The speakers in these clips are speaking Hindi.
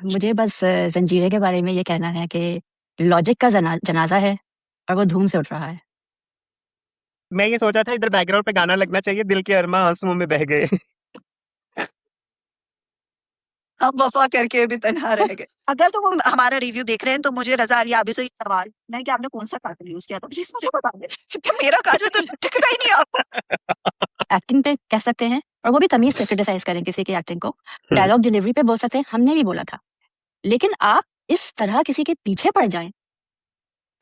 मुझे बस ज़ंजीरें के बारे में ये कहना है कि लॉजिक का जनाज़ा है और वो धूम से उठ रहा है। मैं ये सोचा था इधर बैकग्राउंड पे गाना लगना चाहिए, दिल के अरमां आंसुओं में बह गए। हम वफा करके भी तन्हा रह गए। अगर तुम हमारा रिव्यू देख रहे हैं तो मुझे रजा अली आबी से ये सवाल है कि आपने कौन सा काजल यूज किया था, प्लीज मुझे बता दें क्योंकि मेरा काजल तो टिकता ही नहीं आपको। एक्टिंग पे कह सकते हैं और वो भी तमीज़ से क्रिटिसाइज़ करें किसी की एक्टिंग को। डायलॉग डिलीवरी पे बोल सकते हैं, हमने भी बोला था। लेकिन आप इस तरह किसी के पीछे पड़ जाएँ,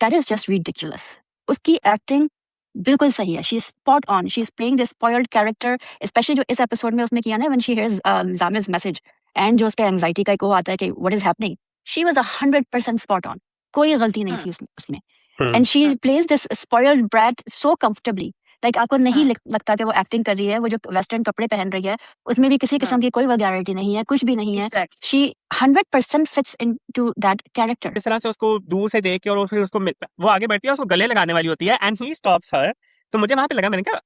दैट इज़ जस्ट रिडिकुलस। उसकी एक्टिंग बिल्कुल सही है, she is spot on, she is playing this spoiled character, especially जो इस एपिसोड में उसने किया ना when she hears Zamir's message and जो उसपे एंग्जायटी का एक वो आता है कि what is happening, she was 100% spot on. कोई गलती नहीं थी उसमें। And she plays this spoiled brat so comfortably, like आपको नहीं लगता कि वो एक्टिंग कर रही है। वो जो वेस्टर्न कपड़े पहन रही है उसमें भी किसी किस्म की कोई वल्गैरिटी नहीं है, कुछ भी नहीं है। She 100% fits into that character. इस तरह से उसको दूर से देख के और फिर उसको वो आगे बढ़ती है, उसको गले लगाने वाली होती है एंड ही स्टॉप्स हर। तो मुझे वहां पे लगा, मैंने कहा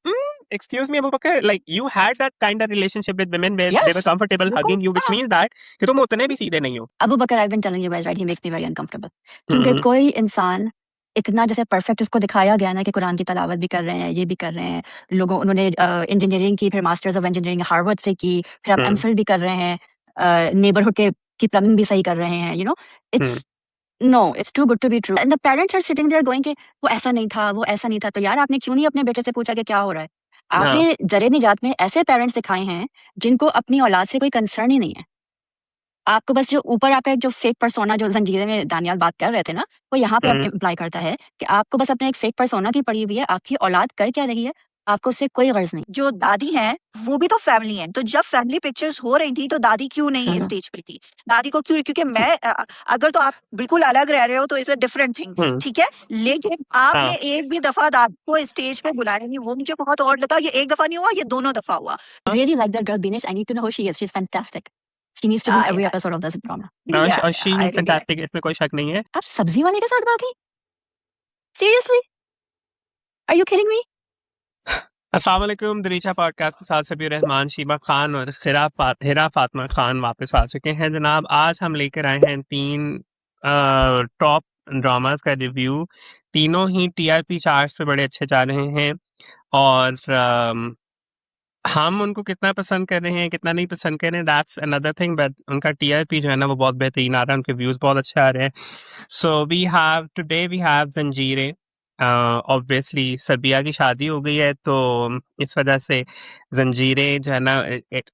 excuse me Abu Bakr, like you had that kind of relationship with women where they were comfortable hugging you, which means that कि तुम उतने भी सीधे नहीं हो। Abu Bakar, I been telling you guys, right, he makes me very uncomfortable क्योंकि कोई इंसान इतना जैसे परफेक्ट उसको दिखाया गया ना कि कुरान की तलावत भी कर रहे हैं, ये भी कर रहे हैं लोगों, उन्होंने इंजीनियरिंग की, फिर मास्टर्स ऑफ इंजीनियरिंग हार्वर्ड से की, फिर अब एमफिल भी कर रहे हैं, नेबरहुड के की प्लम्बिंग भी सही कर रहे हैं, you know, it's no, it's too good to be true. And the parents are sitting there going कि वो ऐसा नहीं था, वो ऐसा नहीं था। तो यार आपने क्यों नहीं अपने बेटे से पूछा कि क्या हो रहा है? आपने जरे निजात में ऐसे पेरेंट्स दिखाए हैं जिनको अपनी औलाद से कोई कंसर्न ही नहीं है। आपको बस जो ऊपर आपका एक जो फेक पर्सोना जो ज़ंजीरें में दानियाल बात कर रहे थे ना, वो यहाँ पे इम्प्लाई करता है कि आपको बस अपने एक फेक पर्सोना की पड़ी हुई है, आपकी औलाद कर क्या रही है, आपको उससे कोई गर्ज़ नहीं। जो दादी हैं वो भी तो फैमिली हैं, तो जब फैमिली पिक्चर्स हो रही थी तो दादी क्यों नहीं स्टेज पे थी? दादी को क्यों? क्योंकि मैं अगर तो आप बिल्कुल अलग रह रहे हो तो इट्स अ डिफरेंट थिंग, ठीक है, लेकिन आपने एक भी दफा दादी को स्टेज पे बुलाया नहीं, वो मुझे बहुत और लगा। ये एक दफा नहीं हुआ, ये दोनों दफा हुआ। Really like that girl Binish. I need to know who she is. She's fantastic. She needs to be in every episode of this drama. और शी इज फैंटास्टिक, इसमें कोई शक नहीं है। आप सब्जी वाले के साथ भागी? Seriously? Are you kidding me? अस्सलाम वालेकुम, दरीचा पॉडकास्ट के साथ सभी रहमान, शीबा खान और हिरा फातिमा खान वापस आ चुके हैं जनाब। आज हम लेकर आए हैं 3 टॉप ड्रामास का रिव्यू। तीनों ही टीआरपी चार्ट्स पे बड़े अच्छे जा रहे हैं और हम उनको कितना पसंद कर रहे हैं, कितना नहीं पसंद कर रहे हैं, दैट्स अनदर थिंग, बट उनका टीआरपी जो है ना वो बहुत बेहतरीन आ रहा है, उनके व्यूज़ बहुत अच्छे आ रहे हैं। सो वी हैव ज़ंजीरें। ऑब्वियसली सबिया की शादी हो गई है तो इस वजह से ज़ंजीरें जो है ना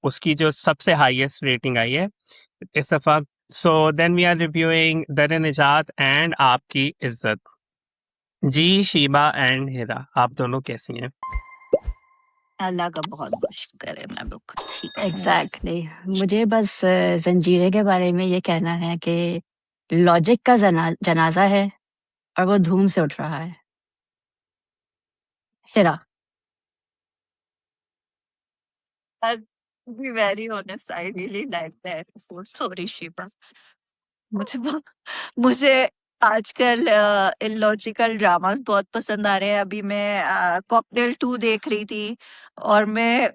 उसकी जो सबसे हाईएस्ट रेटिंग आई है इस दफ़ा। So then we are reviewing Dar-e-Nijat and आपकी इज़्ज़त। जी शीबा एंड हिरा, आप दोनों कैसी हैं? अल्लाह का बहुत शुक्र है, मैं बिल्कुल ठीक हूँ। एग्जैक्टली मुझे बस ज़ंजीरें के बारे में ये कहना है कि लॉजिक का जनाजा है और वो धूम से उठ रहा है। हिरा, I'll be very honest, I really like the episode. Sorry, Shiba. मुझे आजकल इलॉजिकल ड्रामास बहुत पसंद आ रहे हैं। अभी मैं कॉकटेल 2 देख रही थी और मैं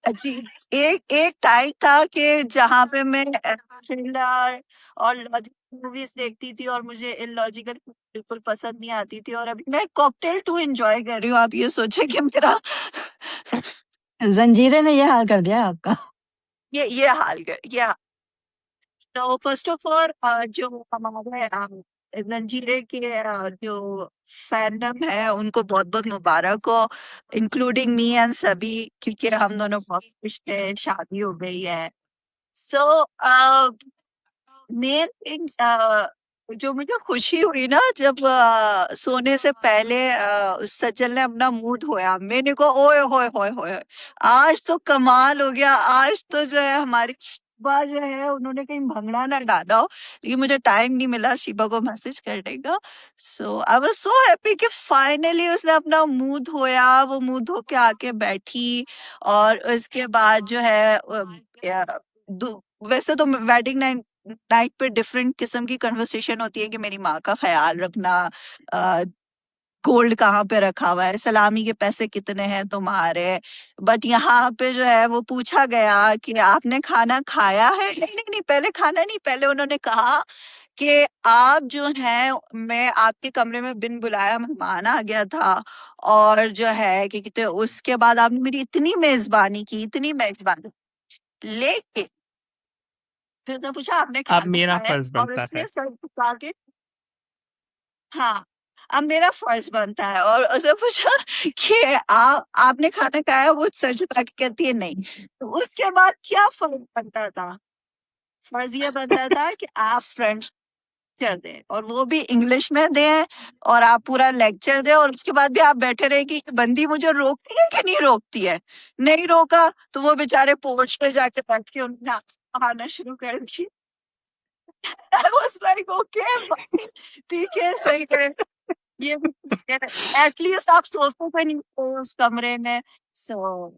अजीब एक टाइम था कि जहाँ पे मैं थ्रिलर और लॉजिकल मूवीज देखती थी और मुझे इलॉजिकल बिल्कुल पसंद नहीं आती थी, और अभी मैं कॉकटेल 2 एंजॉय कर रही हूँ। आप ये सोचे कि मेरा ज़ंजीरें ने ये हाल कर दिया है आपका। ये हाल कर ये। तो फर्स्ट ऑफ ऑल जो हमारे जंजीरे के जो फैंडम है उनको बहुत बहुत मुबारक हो, इंक्लूडिंग मी एंड सभी, क्योंकि हम दोनों बहुत खुश थे, शादी हो गई है। सो मेन थिंग जो मुझे खुशी हुई ना जब सोने से पहले उस सज्जन ने अपना मुंह धोया, मैंने को ओए होए होए होए, आज तो कमाल हो गया। आज तो जो है हमारी शिबा जो है उन्होंने कहीं भंगड़ा ना डाला हो, लेकिन मुझे टाइम नहीं मिला शिबा को मैसेज करने का। सो आई वाज सो हैप्पी कि फाइनली उसने अपना मुंह धोया, वो मुंह धो के आके बैठी, और उसके बाद जो है वैसे तो वेडिंग नाइट नाइट पे डिफरेंट किस्म की कन्वर्सेशन होती है कि मेरी माँ का ख्याल रखना, गोल्ड कहाँ पे रखा हुआ है, सलामी के पैसे कितने हैं तुम्हारे। बट यहाँ पे जो है वो पूछा गया कि आपने खाना खाया है, नहीं नहीं नहीं, पहले खाना नहीं, पहले उन्होंने कहा कि आप जो हैं, मैं आपके कमरे में बिन बुलाया मेहमान आ गया था, और जो है कि कहते उसके बाद आपने मेरी इतनी मेजबानी की, इतनी मेजबानी, लेकिन फिर उसने पूछा आपने अब खाना मेरा खाया है, फर्ज और बनता उसने है। सर झुका के, हाँ, अब मेरा फर्ज बनता है, और उसने पूछा कि आपने खाना खाया, वो सर झुका के कहती है नहीं। तो उसके बाद क्या फर्ज बनता था? फर्ज ये बनता था कि आप फ्रेंड्स लेक्चर दें, और वो भी इंग्लिश में दें, और आप पूरा लेक्चर दें, और उसके बाद भी आप बैठे रहे कि ये बंदी मुझे रोकती है कि नहीं रोकती है। नहीं रोका तो वो बेचारे पोर्च पे जाके बैठ के उन्होंने आना शुरू कर दी। I was like, okay, fine, ठीक है, सही है, ये एटलीस्ट आप सोचते तो नहीं हो उस कमरे में। So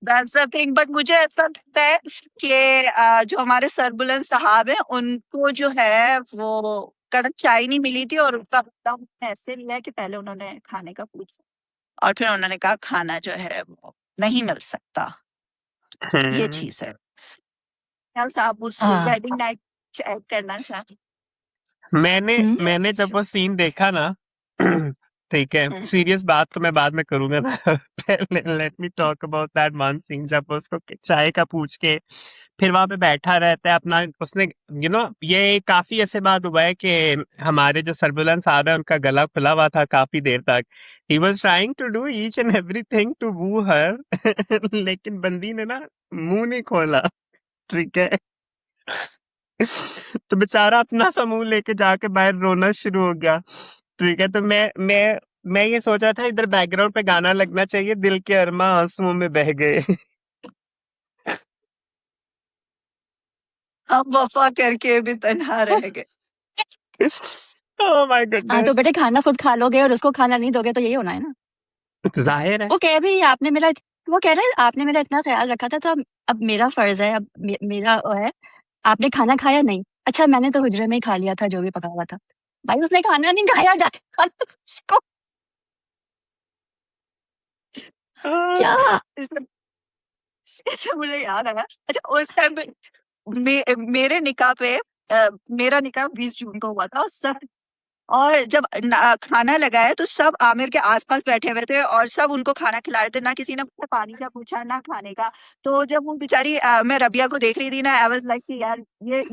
that's the thing. But मुझे ऐसा लगता है कि जो हमारे सरबुलंद साहब हैं, उनको जो है वो कड़क चाय नहीं मिली थी, और उनका बदला उन्होंने ऐसे लिया कि पहले उन्होंने खाने का पूछा, और फिर उन्होंने कहा खाना जो है वो नहीं मिल सकता। ये चीज है। साहब उस हाँ। वेडिंग नाइट ऐड करना चाहते मैंने जब वो सीन देखा ना, ठीक है, सीरियस बात तो मैं बाद में करूंगा ना, पहले let me talk about that one scene जब उसको चाय का पूछ के फिर वहां पे बैठा रहता है अपना, उसने ये काफी ऐसे बात हुआ है कि हमारे जो सरबुलंद साहब है उनका गला खुला हुआ था काफी देर तक। He was trying to do each and everything to woo her, लेकिन बंदी ने ना मुंह नहीं खोला, ठीक है। तो बेचारा अपना सा मुंह लेके जाके बाहर रोना शुरू हो गया, ठीक है। तो मैं ये सोच रहा था इधर बैकग्राउंड पे गाना लगना चाहिए, दिल के अरमा आंसुओं में बह गए। हम वफा करके भी तन्हा रह गए। ओह माय हाँ, तो गुडनेस। बेटे खाना खुद खा लोगे और उसको खाना नहीं दोगे तो यही होना है ना। जाहिर है। वो कह भी रही है, वो कह रहा है आपने मेरा इतना ख्याल रखा था, तो अब मेरा फर्ज है, अब मेरा वो है, आपने खाना खाया नहीं, अच्छा मैंने तो हुजरे में ही खा लिया था जो भी पका हुआ था। भाई उसने खाना नहीं खाया, जाके खाना उसको क्या। इससे मुझे याद आया, अच्छा उस टाइम पे मेरे निकाह पे मेरा निकाह 20 जून को हुआ था, और जब खाना लगाया तो सब आमिर के आसपास बैठे हुए थे, और सब उनको खाना खिला रहे थे, ना किसी ने मुझसे पानी का पूछा ना खाने का। तो जब वो बेचारी मैं रबिया को देख रही थी ना, आई वाज लाइक कि यार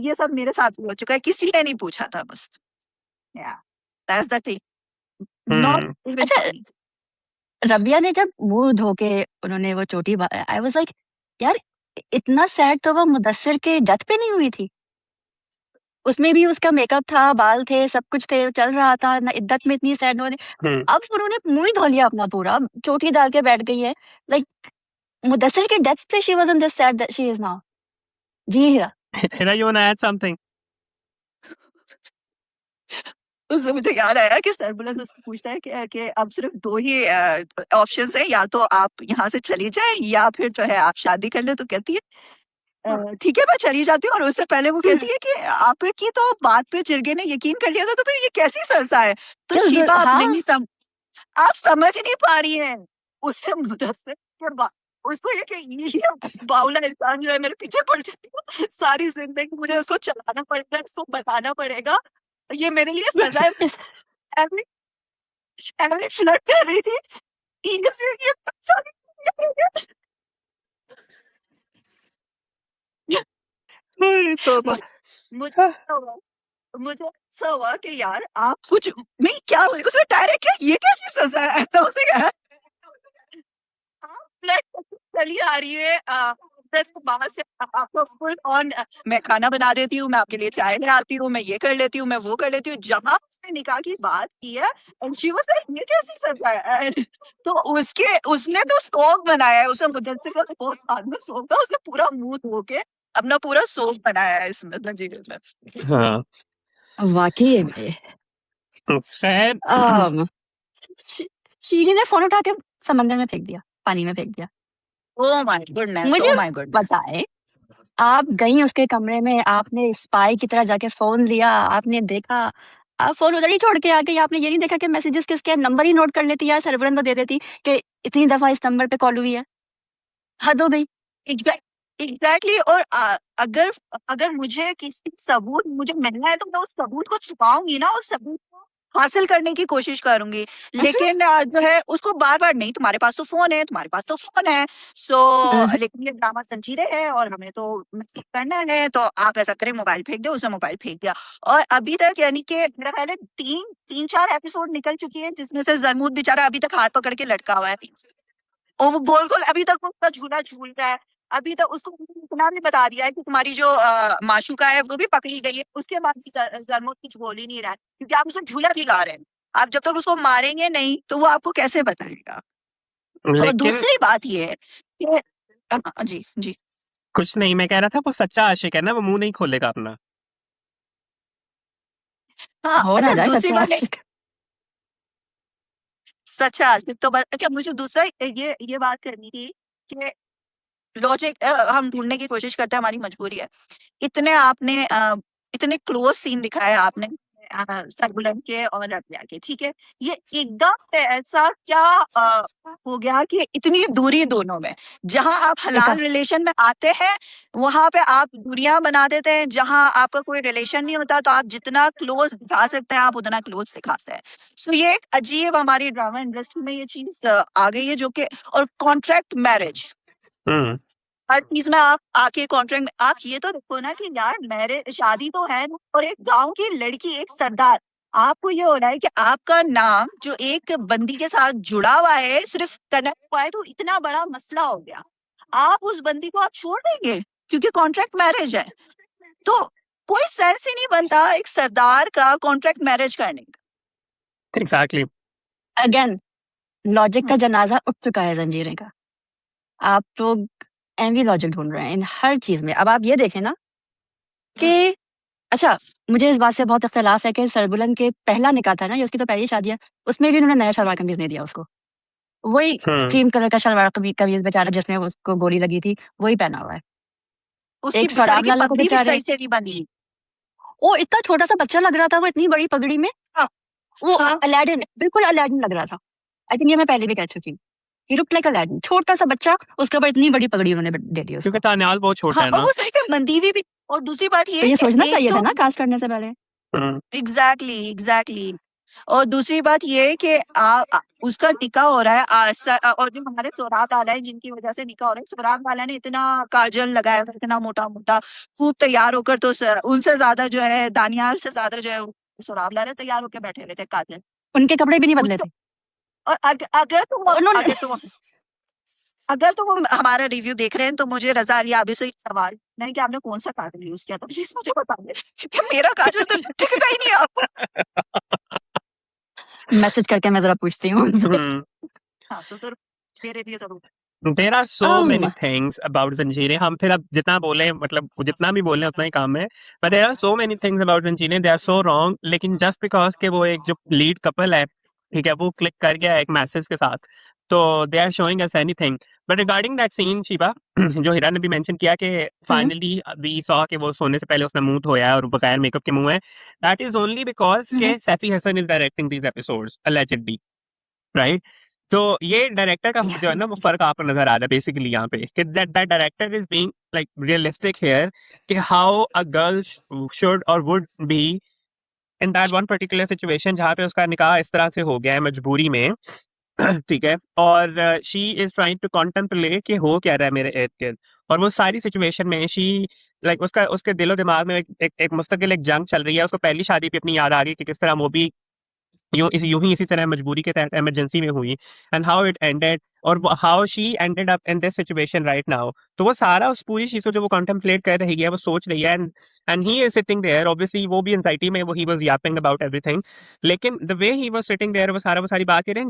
ये सब मेरे साथ भी हो चुका है, किसी ने नहीं पूछा था बस। या that's the thing, not even अच्छा फनी। रबिया ने जब मुंह धो के उन्होंने वो चोटी, आई वाज लाइक यार इतना सैड तो वो मुदस्सिर के डेथ पे नहीं हुई थी, उसमें भी उसका मेकअप था, बाल थे, सब कुछ थे, चल रहा था ना, इद्दत में इतनी सैड होने। अब उन्होंने मुंह ही धो लिया अपना पूरा, चोटी डाल के बैठ गई है। लाइक मुदस्सिर के डेथ पे she wasn't this sad that she is now. जी Hira, Hira, you wanna add something? उससे मुझे याद आया कि सरबुलंद उससे पूछता है कि अब सिर्फ 2 ही ऑप्शंस हैं, या तो आप यहाँ से चली जाएं, या फिर जो है आप शादी कर लें। तो कहती है ठीक है मैं चली जाती हूँ, और उससे पहले वो कहती है कि आपकी तो बात पे जिरगे ने यकीन कर लिया था, तो फिर ये कैसी सजा है? तो शीबा आप हाँ नहीं आप समझ नहीं पा रही हैं। उससे मुदस्सिर के बाद उसको ये बावला इंसान जो है मेरे पीछे पड़ जाएगा सारी जिंदगी, मुझे उसको चलाना पड़ेगा, उसको बताना पड़ेगा, ये मेरे लिए सजा है। एवरी एवरी फ्लर्ट कर रही थी, ये शादी अरे तौबा। मुझे मुझे ऐसा हुआ कि यार आप कुछ नहीं, क्या हुआ? उसने डायरेक्ट क्या, ये कैसी सजा है? तो उसे कहा आप फ्लर्ट चली आ रही है, बाहर से आपको फुल ऑन मैं खाना बना देती हूँ, मैं आपके लिए चाय ले आती हूँ, मैं ये कर लेती हूँ, मैं वो कर लेती हूँ। जहाँ उसने निकाह की बात की है, एंड शी वाज लाइक ये कैसी सजा है? And तो उसने तो सोग बनाया है, उसे मुदस्सिर का बहुत बाद में सोग था, उसने पूरा मुंह धो के अपना पूरा सोग बनाया है इसमें नजीर में। हाँ वाकई में खैर, शीरी ने फोन उठा के समंदर में फेंक दिया, पानी में फेंक दिया। ओह माय गुडनेस, मुझे ओह माय गुडनेस। बताएं, आप गई उसके कमरे में, आपने स्पाई की तरह जाके फोन लिया, आपने देखा, आप फ़ोन उधर ही छोड़ के आ गई, आपने ये नहीं देखा कि मैसेजेस किसके हैं, नंबर ही नोट कर लेती यार, सरवरन को दे देती कि इतनी दफ़ा इस नंबर पे कॉल हुई है। हद हो गई। एग्जैक्टली। और अगर अगर मुझे किसी सबूत मुझे मिलना है तो मैं उस सबूत को छुपाऊंगी ना, उस सबूत को हासिल करने की कोशिश करूंगी। लेकिन जो है उसको बार बार नहीं, तुम्हारे पास तो फोन है, तुम्हारे पास तो फोन है। लेकिन ये ड्रामा संजीरे है और हमें तो मैसेज करना है, तो आप ऐसा करें मोबाइल फेंक दो। उसने मोबाइल फेंक दिया और अभी तक यानी कि मेरा ख्याल है तीन चार एपिसोड निकल चुकी है, जिसमें से जरमूद बेचारा अभी तक हाथ पकड़ के लटका हुआ है और वो गोल गोल अभी तक उसका झूला झूल रहा है। अभी तक उसको इतना भी बता दिया है कि तुम्हारी जो माशूका है वो भी पकड़ी गई है, उसके बाद भी जरमूद कुछ बोल ही नहीं रहा है, क्योंकि आप उसे झूला दिला रहे हैं। आप जब तक उसको मारेंगे नहीं तो वो आपको कैसे बताएगा। और लेकिन दूसरी बात ये है कि जी जी कुछ नहीं, मैं कह रहा था वो सच्चा आशिक है ना, वो मुंह नहीं खोलेगा अपना। हाँ हो ना अच्छा जाए दूसरी सच्चा बात आशिक। सच्चा आशिक तो बस। अच्छा मुझे दूसरा ये बात करनी थी कि लॉजिक हम ढूंढने की कोशिश करते हैं, हमारी मजबूरी है। इतने आपने इतने क्लोज सीन दिखाए आपने सरगुलन के और रबिया के, ठीक है। ये एकदम से ऐसा क्या हो गया कि इतनी दूरी दोनों में, जहां आप हलाल रिलेशन में आते हैं वहां पे आप दूरियां बना देते हैं, जहां आपका कोई रिलेशन नहीं होता तो आप जितना क्लोज दिखा सकते हैं आप उतना क्लोज दिखाते हैं। सो ये एक अजीब हमारी ड्रामा इंडस्ट्री में ये चीज आ गई है, जो कि और कॉन्ट्रैक्ट मैरिज, हम्म हर चीज में आप आके कॉन्ट्रैक्ट में आप ये तो देखो ना कि यार मेरे शादी तो है ना, और एक गांव की लड़की एक सरदार, आपको ये हो रहा है कि आपका नाम जो एक बंदी के साथ जुड़ा हुआ है सिर्फ कनेक्ट हुआ है तो इतना बड़ा मसला हो गया, आप उस बंदी को आप छोड़ देंगे क्योंकि कॉन्ट्रैक्ट मैरिज है। तो कोई सेंस ही नहीं बनता एक सरदार का कॉन्ट्रैक्ट मैरिज करने का। एग्जैक्टली। अगेन लॉजिक का जनाजा उठ चुका है जंजीरें का। आप लोग एमवी लॉजिक ढूंढ रहे हैं इन हर चीज में। अब आप ये देखें ना कि अच्छा, मुझे इस बात से बहुत इख्तिलाफ है कि सरबुलन के पहला निकाह था ना, ये उसकी तो पहली शादी है, उसमें भी उन्होंने नया शलवार कमीज नहीं दिया उसको। वही क्रीम कलर का शलवार कमीज बेचारा जिसमें उसको गोली लगी थी वही पहना हुआ है। उसकी एक बेचारी सौराब की लाला को पगड़ी भी बेचारे सही से नहीं बनी। वो इतना छोटा सा बच्चा लग रहा था, वो इतनी बड़ी पगड़ी में। हाँ, वो हाँ। अलादीन, बिल्कुल अलादीन लग रहा था। आई थिंक ये मैं पहले भी कह चुकी हूँ। ही लुक्ड लाइक अलादीन, छोटा सा बच्चा, उसके ऊपर इतनी बड़ी पगड़ी उन्होंने दे दी उसको। क्योंकि तान्याल बहुत छोटा हाँ, है और ना। वो सही में मंदीवी भी। और दूसरी बात तो ये ये कि सोचना एक चाहिए तो था ना कास्ट करने से पहले। एग्जैक्टली। और दूसरी बात ये है कि उसका निकाह हो रहा है और जो हमारे सोराब वाला है जिनकी वजह से निकाह हो रहा है, सोराब वाला ने इतना काजल लगाया था, इतना मोटा मोटा खूब तैयार होकर, तो उनसे ज्यादा जो है दानियाल से ज्यादा जो है सोराब वाले तैयार होकर बैठे हुए थे काजल। उनके कपड़े भी नहीं बदले उसको थे और उन्होंने। अगर तुम हमारा रिव्यू देख रहे हैं तो मुझे रजा अली आबी से एक सवाल नहीं कि आपने कौन सा काजल यूज किया था, प्लीज मुझे बता दें क्योंकि मेरा काजल तो टिकता ही नहीं आपको। मैसेज करके मैं जरा पूछती हूँ उनसे। हाँ तो सर मेरे लिए जरूर। There are so many things about Zanjeer. हम फिर अब जितना बोले, मतलब जितना भी बोले उतना ही काम है। But there are so many things about Zanjeer. They are so wrong. लेकिन just because कि वो एक जो lead couple है, ठीक है, वो क्लिक कर गया एक मैसेज के साथ, तो they are showing us anything. But regarding that scene, Shiba, जो हिरा ने भी मेंशन किया कि finally we saw कि वो सोने से पहले उसने मुंह धोया है और बगैर मेकअप के मुंह है. That is only because के Saifi Hasan is directing these episodes allegedly, right? तो ये डायरेक्टर का जो है ना वो फर्क आपको नजर आ रहा है बेसिकली यहाँ पे कि that director is being like realistic here कि हाउ अ गर्ल शुड और would be in that one particular situation जहाँ पे उसका निकाह इस तरह से हो गया है मजबूरी में, ठीक है, और she is trying to contemplate कि हो क्या रहा है मेरे इर्द गिर्द, और वो सारी सिचुएशन में शी लाइक उसका उसके दिलो दिमाग में एक मुस्तकिल एक जंग चल रही है। उसको पहली शादी पे अपनी याद आ रही है कि किस तरह वो भी यूं ही इसी तरह मजबूरी के तहत इमरजेंसी में हुई, एंड हाउ इट एंडेड और how she ended up in this situation right now. तो वो सारा उस पूरी चीज को जो वो कॉन्टेम्पलेट कर रही है, वो सोच रही है, and he is sitting there, obviously वो भी एंजाइटी में, वो he was yapping about everything, लेकिन the way he was sitting there वो सारी बात कर रहे हैं,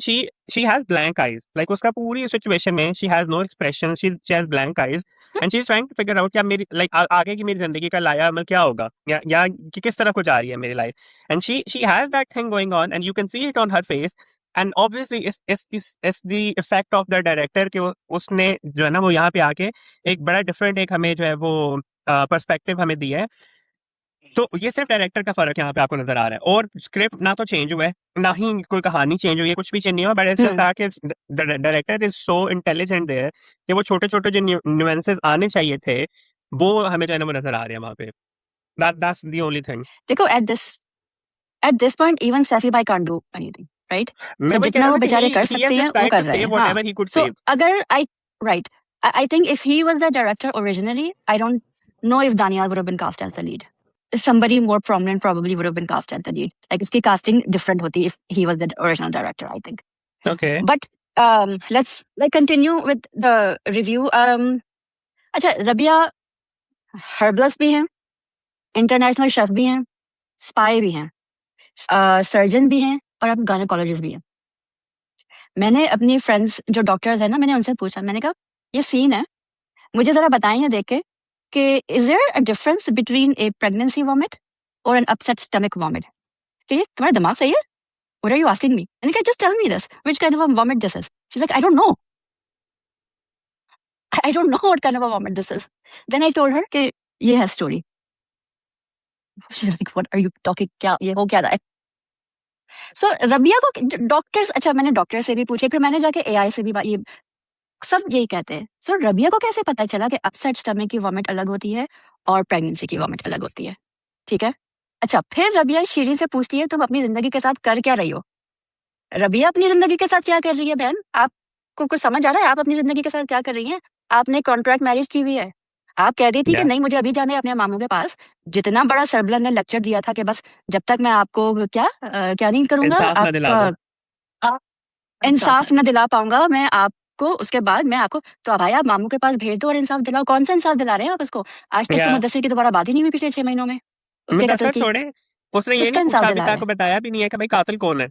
she has blank eyes, like उसका पूरी सिचुएशन में she has no expression, she has blank eyes, and she is trying to figure out क्या मेरी लाइक आगे की मेरी जिंदगी का लाया अमल क्या होगा, या कि किस तरह को जा रही है मेरी life, and she has that thing going on and you can see it on her face, and obviously it's the effect of the director कि उसने जो है ना वो यहाँ पे आके एक बड़ा डिफरेंट एक हमें जो है वो पर्सपेक्टिव हमें दिया है तो ये सिर्फ डायरेक्टर का फर्क यहाँ पे आपको नजर आ रहा है, और स्क्रिप्ट ना तो चेंज हुआ है, ना ही कोई कहानी चेंज हुई है, कुछ भी चेंज नहीं हुआ, बट इट्स जस्ट दैट कि director is so intelligent there कि वो छोटे छोटे जो न्यूएंसेस आने चाहिए थे वो हमें जो है ना वो नजर आ रहे हैं वहाँ पे. That's the only thing. देखो at this point even Safi Bhai can't do anything, right? मैं So वही कह जितना रहा वो हूँ कि बेचारे कर he has सकते हैं just वो tried कर to रहे save हैं. हाँ. whatever he could So save. अगर I think if he was the director originally, I don't know if Daniel would have been cast as the lead. Somebody more prominent probably would have been cast as the lead. Like इसकी casting different होती if he was the original director, I think. Okay. But let's continue with the review. अच्छा, रबिया हर्बलस भी हैं, इंटरनेशनल शेफ भी हैं, स्पाई भी हैं, सर्जन भी हैं और अब गायनेकोलॉजिस्ट भी हैं. मैंने अपनी फ्रेंड्स जो डॉक्टर्स हैं ना, मैंने उनसे पूछा, मैंने कहा ये सीन है, मुझे ज़रा बताएं देख के कि is there a difference between a pregnancy vomit और एन अपसेट स्टमक वॉमिट? कि तुम्हारा दिमाग सही है? What are you asking me? मैंने कहा just tell me this, which kind of vomit this is. She is like I don't know. I don't know what kind of a vomit this is. Then I told her कि ये है story. She's like, what are you talking? क्या ये हो क्या रहा है? So रबिया को डॉक्टर्स, अच्छा मैंने डॉक्टर से भी पूछे, फिर मैंने जाके AI से भी ये सब यही कहते हैं. So रबिया को कैसे पता चला कि अपसेट स्टमक की वॉमिट अलग होती है और प्रेगनेंसी की वॉमिट अलग होती है? ठीक है. अच्छा, फिर रबिया शीरी से पूछती है तुम अपनी जिंदगी के साथ कर क्या रही हो? रबिया अपनी जिंदगी के साथ क्या कर रही है बहन? आपको कुछ समझ आ रहा है आप अपनी जिंदगी के साथ क्या कर रही हैं? आपने कॉन्ट्रैक्ट मैरिज की हुई है. आप कह रही थी कि Yeah. नहीं मुझे अभी जाना है अपने मामू के पास. जितना बड़ा सरबलन ने लेक्चर दिया था कि बस जब तक मैं आपको क्या नहीं करूंगा, इंसाफ ना दिला आपका दो. इंसाफ न दिला पाऊंगा मैं आपको, उसके बाद मैं आपको, तो भाई आप मामू के पास भेज दो और इंसाफ दिलाओ. कौन सा इंसाफ दिला रहे हैं आप उसको? आज तक तो Yeah. मुद्दसर की दोबारा बात ही नहीं हुई पिछले 6 महीनों में उसके कत्ल मुदस्सर की. छोड़े, उसने ये किसका नहीं इंसाफ पूछा अभी दिला तक, रहे हैं? को बताया भी नहीं है कि भाई कातिल कौन है.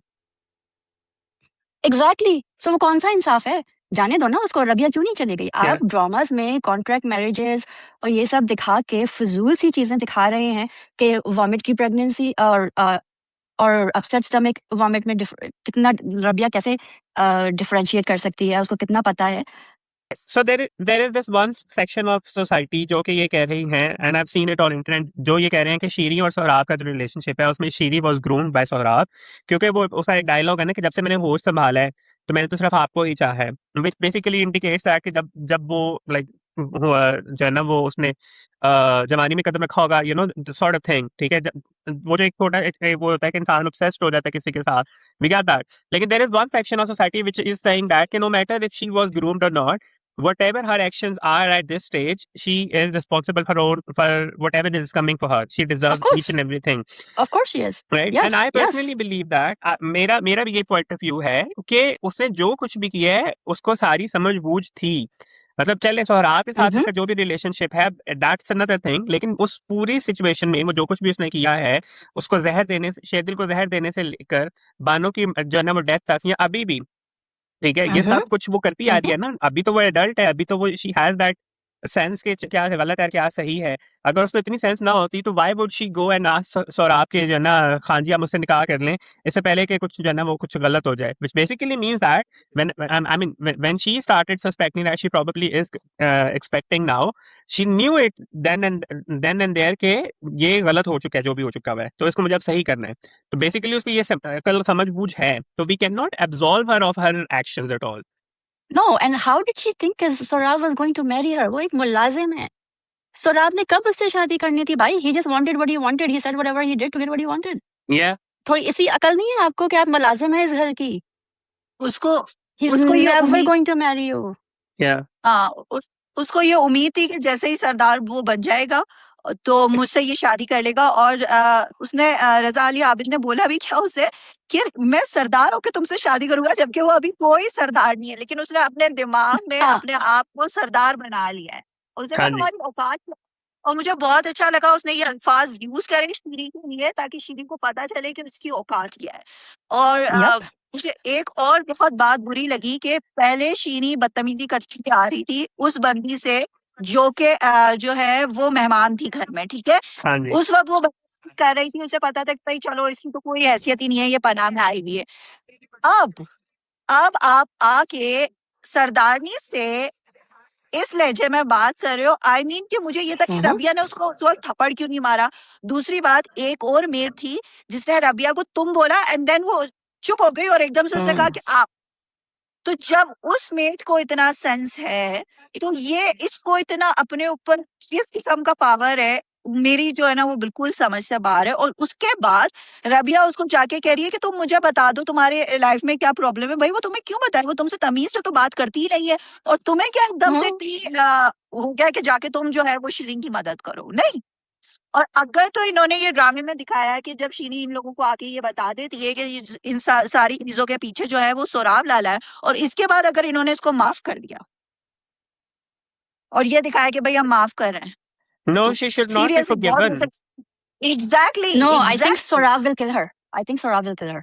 एग्जैक्टली. सो वो कौन सा इंसाफ है? जाने दो ना उसको. रबिया क्यों नहीं चली गई? क्या? आप ड्रामास में कॉन्ट्रैक्ट मैरिजेस और ये सब दिखा के फिजूल सी चीजें दिखा रहे हैं कि वॉमिट की प्रेगनेंसी और अपसेट स्टमक वॉमिट में कितना रबिया कैसे डिफरेंशिएट कर सकती है, उसको कितना पता है. So there is this one section of society जो कि ये कह रही हैं, and I've seen it on internet, जो ये कह रहे हैं कि शीरी और सोहराब का जो रिलेशनशिप है उसमें शीरी was groomed by सोहराब, क्योंकि वो उसका एक डायलॉग है ना कि जब से मैंने होश संभाला है तो मैंने तो सिर्फ आपको ही चाहा है, which basically indicates that कि जब वो like जो है ना वो उसने जवानी में कदम रखा होगा, you know, sort of thing, ठीक है. वो जो एक छोटा वो होता है कि इंसान obsessed हो जाता है किसी के साथ, we get that. लेकिन there is one section of society which is saying that कि no matter if she was groomed or not, whatever her actions are at this stage, she is responsible for whatever is coming for her. She deserves course. each and everything, Of course she is. right? Yes, And I yes. personally believe that मेरा भी ये point of view है कि उसने जो कुछ भी किया है उसको सारी समझ-बूझ थी. मतलब चले सोहराब के साथ उसका जो भी रिलेशनशिप है, that's another thing, लेकिन उस पूरी सिचुएशन में वो जो कुछ भी उसने किया है, उसको जहर देने से, शेरदिल को जहर देने से लेकर बानो की जो है ना वो डेथ तक, या अभी भी, ठीक है, ये सब कुछ वो करती आ रही है ना. अभी तो वो एडल्ट है, अभी तो वो शी हैज दैट सेंस के क्या गलत है क्या सही है. अगर उसको इतनी सेंस ना होती तो why would she go and ask Sohrab के जो है ना खान जी आप मुझसे निकाह कर लें इससे पहले कि कुछ जो है ना वो कुछ गलत हो जाए, which basically means that when she started suspecting that she probably is expecting now, she knew it then and there कि ये गलत हो चुका है जो भी हो चुका है, तो इसको मुझे अब सही करना है. तो बेसिकली उसकी ये कल समझ-बूझ है, तो we can not absolve her of her actions at all. No, and how did she think Sohrab was going to marry her? वो एक मुलाजिम है. सोहराब ने कब उससे शादी करनी थी भाई? He just wanted what he wanted. He said whatever he did to get what he wanted. Yeah. थोड़ी इसी अकल नहीं है आपको कि आप मुलाजिम है इस घर की? उसको He's उसको ये never उम्मीद going to marry you. Yeah. हाँ, उसको ये उम्मीद थी कि जैसे ही सरदार वो बन जाएगा तो मुझसे ये शादी कर लेगा. और उसने रजा अली आबिद ने बोला भी क्या उसे कि मैं सरदार होकर तुमसे शादी करूंगा, जबकि वो अभी कोई सरदार नहीं है, लेकिन उसने अपने दिमाग में हाँ. अपने आप को सरदार बना लिया है. और उसने हाँ कहा जी. तुम्हारी औकात क्या है? और मुझे बहुत अच्छा लगा उसने ये अल्फाज यूज करे शीरी के लिए ताकि शीरी को पता चले कि उसकी औकात क्या है. और Yep. मुझे एक और बहुत बात बुरी लगी कि पहले शीरी बदतमीजी करती आ रही थी उस बंदी से जो कि जो है वो मेहमान थी घर में, ठीक है. हाँ जी. उस वक्त वो बदतमीजी कर रही थी, उसे पता था कि भाई चलो इसकी तो कोई हैसियत ही नहीं है, ये पनाह में आई हुई है. अब आप आके सरदारनी से इस लहजे में बात कर रहे हो, आई मीन कि मुझे ये था कि रबिया ने उसको उस वक्त थप्पड़ क्यों नहीं मारा। दूसरी बात, एक और मेड थी जिसने रबिया को तुम बोला एंड देन वो चुप हो गई और एकदम से उसने कहा कि आप। तो जब उस मेड को इतना सेंस है तो ये इसको इतना अपने ऊपर किस किस्म का पावर है, मेरी जो है ना वो बिल्कुल समझ से बाहर है। और उसके बाद रबिया उसको जाके कह रही है कि तुम मुझे बता दो तुम्हारे लाइफ में क्या प्रॉब्लम है। भाई वो तुम्हें क्यों बताए, वो तुमसे तमीज से तो बात करती ही नहीं है। और तुम्हें क्या एकदम से इतनी हो गया कि जाके तुम जो है वो शिरीन की मदद करो, नहीं। और अगर तो इन्होंने ये ड्रामे में दिखाया है कि जब शीनी इन लोगों को आके ये बता देती है कि इन सारी चीजों के पीछे जो है वो सोराब लाला है, और इसके बाद अगर इन्होंने इसको माफ कर दिया और ये दिखाया कि भाई हम माफ कर रहे हैं, No, तो she should not be seriously बहुत forgiven. Exactly No, I think Sorav will kill her. I think Sorav will kill her.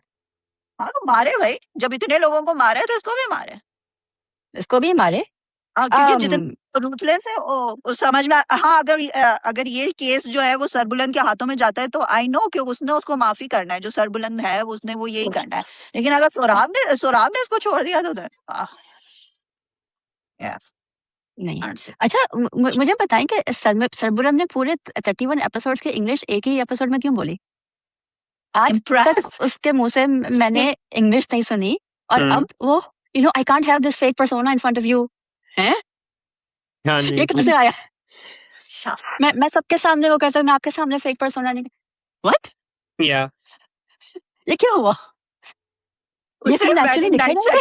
हाँ तो मारे भाई, जब इतने लोगों को मारे तो इसको भी मारे। इसको भी मारे। हाँ क्योंकि जितने रूथलेस है वो समझ में हाँ अगर ये केस जो है वो सरबुलंद के हाथों में जाता है तो आई नो कि उसने उसको माफी करना है, जो सरबुलंद है उसने वो यही करना है। लेकिन अगर सोराब ने इसको छोड़ दिया तो नहीं। अच्छा मुझे बताएं कि सरबुलंद ने पूरे 31 एपिसोड्स के इंग्लिश एक ही एपिसोड में क्यों बोली? आज तक उसके मुंह से मैंने इंग्लिश नहीं सुनी, और अब वो I can't have this fake persona in front of you. हैं? ये कैसे आया? मैं सबके सामने वो करता हूँ, मैं आपके सामने फेक पर्सोना नहीं। व्हाट? Yeah. ये क्यों हुआ? ये सीन एक्चुअली दिखेगा?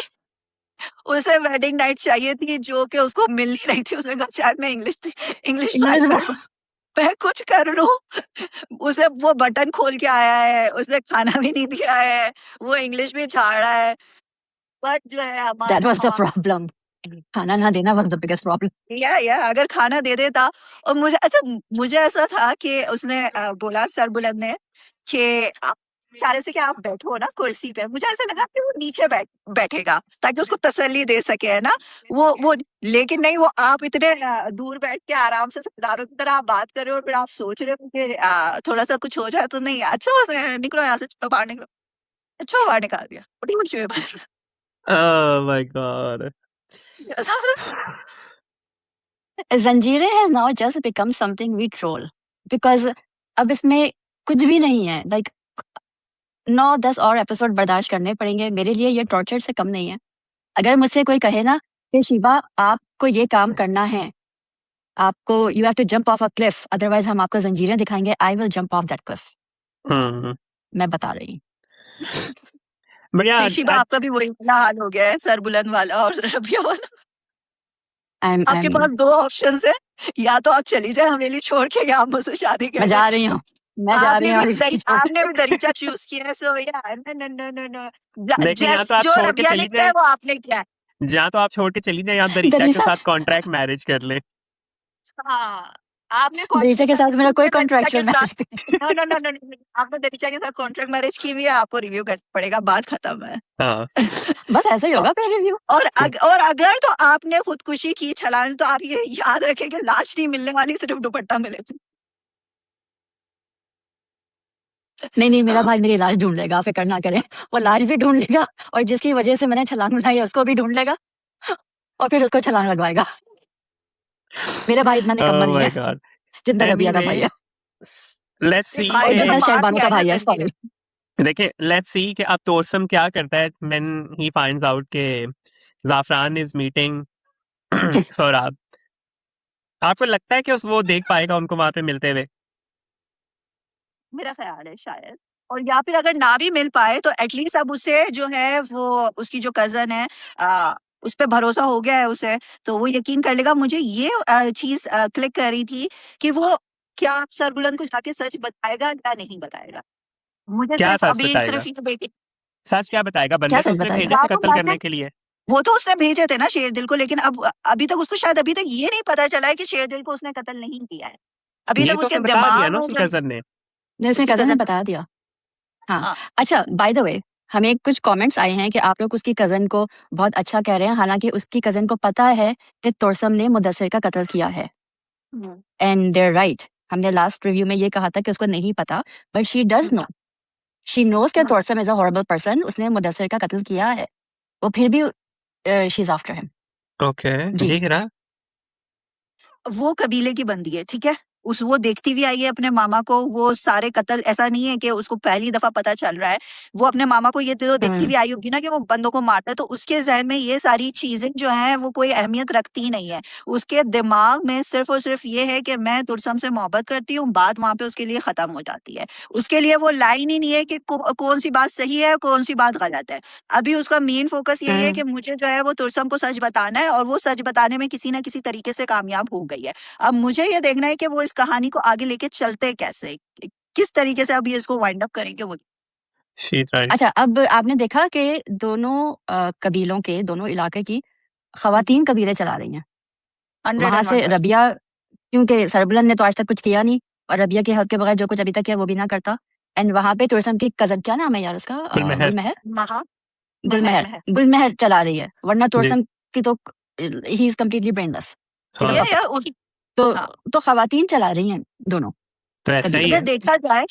उसे वेडिंग नाइट चाहिए थी जो कि उसको मिल नहीं रही थी। उसने कहा शायद मैं इंग्लिश मैं कुछ कर लूं। उसे वो बटन खोल के आया है, उसने खाना भी नहीं दिया है, वो इंग्लिश भी झाड़ रहा है। बट जो है That was the problem. खाना ना देना was the biggest problem. या अगर खाना दे देता। और मुझे ऐसा था कि उसने बोला सरबुलंद ने कि आप इशारे से कि आप बैठो ना कुर्सी पे। मुझे ऐसा लगा कि वो नीचे बैठेगा ताकि उसको तसल्ली दे सके, है ना वो लेकिन नहीं, वो आप इतने दूर बैठ के आराम से सरदारों की तरह आप बात कर रहे हो और फिर आप सोच रहे हो कि थोड़ा सा कुछ हो जाए तो नहीं। अच्छा निकलो यहाँ से, बाहर निकलो। अच्छा बाहर निकाल दिया। Oh my God. Zanjeere has now just become something we troll because अब इसमें कुछ भी नहीं है। लाइक 9-10 और एपिसोड बर्दाश्त करने पड़ेंगे, मेरे लिए ये टॉर्चर से कम नहीं है। अगर मुझसे कोई कहे ना कि शिवा आपको ये काम करना है, आपको you have to jump off a cliff otherwise हम आपको जंजीरें दिखाएंगे, I will jump off that cliff. मैं बता रही हूँ। बढ़िया। शिवा आपका भी वही हाल हो गया है, सरबुलंद वाला और रबिया वाला। आपके पास 2 ऑप्शंस है, या तो आप चली जाए हवेली छोड़ के या आप मुझसे शादी कर। मैं जा रही हूँ, मैं जा रही हूँ। आपने भी दरीचा चूज किया है, सो या नो देखिए यहाँ तो आप छोड़ के चली जाए, वो आपने किया है। जहाँ तो आप छोड़ के चली जाए, आप दरीचा के साथ कॉन्ट्रैक्ट मैरिज कर ले। हाँ आपने दरीचा के साथ मेरा कोई कॉन्ट्रैक्चुअल मैरिज नो आपने दरीचा के साथ कॉन्ट्रैक्ट मैरिज की हुई है, आपको रिव्यू करना पड़ेगा, बात खत्म है। हाँ। बस ऐसा ही होगा फिर रिव्यू। और अगर तो आपने खुदकुशी की छलांग, तो आप ये याद रखें कि लाश नहीं मिलने वाली, सिर्फ दुपट्टा मिले थे। नहीं मेरा भाई मेरी लाश ढूंढ लेगा, फिक्र ना करें। वो लाश भी ढूंढ लेगा और जिसकी वजह से मैंने छलांग लगाई है उसको भी ढूंढ लेगा और फिर उसको छलांग लगवाएगा। मेरा भाई इतना निकम्मा नहीं है जितना रबिया का भाई है। लेट्स सी शहबानों का भाई है। सॉरी, देखिए लेट्स सी कि अब तोरसम क्या करता है व्हेन ही फाइंड्स आउट के ज़ाफरान इज मीटिंग सोराब। आपको लगता है कि वो देख पाएगा उनको वहां पे मिलते हुए? मेरा ख्याल है शायद, और या फिर अगर ना भी मिल पाए तो एटलीस्ट अब उसे जो है वो उसकी जो कजन है उस पर भरोसा हो गया है उसे, तो वो यकीन कर लेगा। मुझे ये चीज क्लिक कर रही थी कि वो क्या सरबुलंद को जाके सच बताएगा या नहीं बताएगा। मुझे क्या सच अभी बताएगा? सिर्फ बेटी सच क्या बताएगा? बंदे तो उसने भेजे थे कत्ल करने के लिए। वो तो उसने भेजे थे ना शेरदिल को, लेकिन अब अभी तक उसको शायद अभी तक ये नहीं पता चला है कि शेरदिल को उसने कत्ल नहीं किया है। अभी तक उसके दिमाग में कजन ने जैसे कजन ने बता दिया। हाँ अच्छा, बाय द वे हमें कुछ कमेंट्स आए हैं कि आप लोग उसकी कजन को बहुत अच्छा कह रहे हैं, हालांकि उसकी कजन को पता है कि तोरसम ने मुदस्सिर का कत्ल किया है। एंड देयर राइट, हमने लास्ट रिव्यू में ये कहा था कि उसको नहीं पता, but she does know, she knows कि तोरसम इज अ हॉरिबल पर्सन, उसने मुदस्सिर का कत्ल किया है, वो फिर भी she is after him. Okay जी हीरा। वो कबीले की बंदी है, ठीक है? वो देखती हुई आई है अपने मामा को, वो सारे कत्ल, ऐसा नहीं है कि उसको पहली दफ़ा पता चल रहा है। वो अपने मामा को ये तो देखती हुँ। हुई आई होगी ना कि वो बंदों को मारता है, तो उसके ज़हन में ये सारी चीज़ें जो हैं वो कोई अहमियत रखती ही नहीं है। उसके दिमाग में सिर्फ़ और सिर्फ़ ये है कि मैं तुरसम से मोहब्बत करती हूँ, बात वहाँ पे उसके लिए ख़त्म हो जाती है। उसके लिए वो लाइन ही नहीं है कि कौन-सी बात सही है, कौन-सी बात गलत है। अभी उसका मेन फ़ोकस यही है हुँ। कि मुझे जो है वो तुरसम को सच बताना है, और वो सच बताने में किसी न किसी तरीके से कामयाब हो गई है। अब मुझे ये देखना है कि वो इस कहानी को आगे लेके चलते कैसे? किस तरीके से अब ये इसको वाइंड अप करेंगे वो। She's right. अच्छा, अब आपने देखा कि दोनों कबीलों के, दोनों इलाके की ख़वातीन कबीले चला रही हैं। वहाँ से 101% रबिया, क्योंकि सरबलन ने तो आज तक कुछ किया नहीं, और रबिया की हेल्प के बगैर जो कुछ अभी तक किया वो भी ना करता। एंड वहाँ पे तुरसम की कज़न, क्या नाम है यार उसका? गुलमहर। गुलमहर? महा गुलमहर महर। गुलमहर चला रही है, वरना जी। तुरसम की तो ही इज़ कंप्लीटली ब्रेनलेस। हाँ। या फिलॉसफर। उस तो हाँ। तो ख़वातीन चला रही हैं दोनों तो ऐसा ही कबीले। है।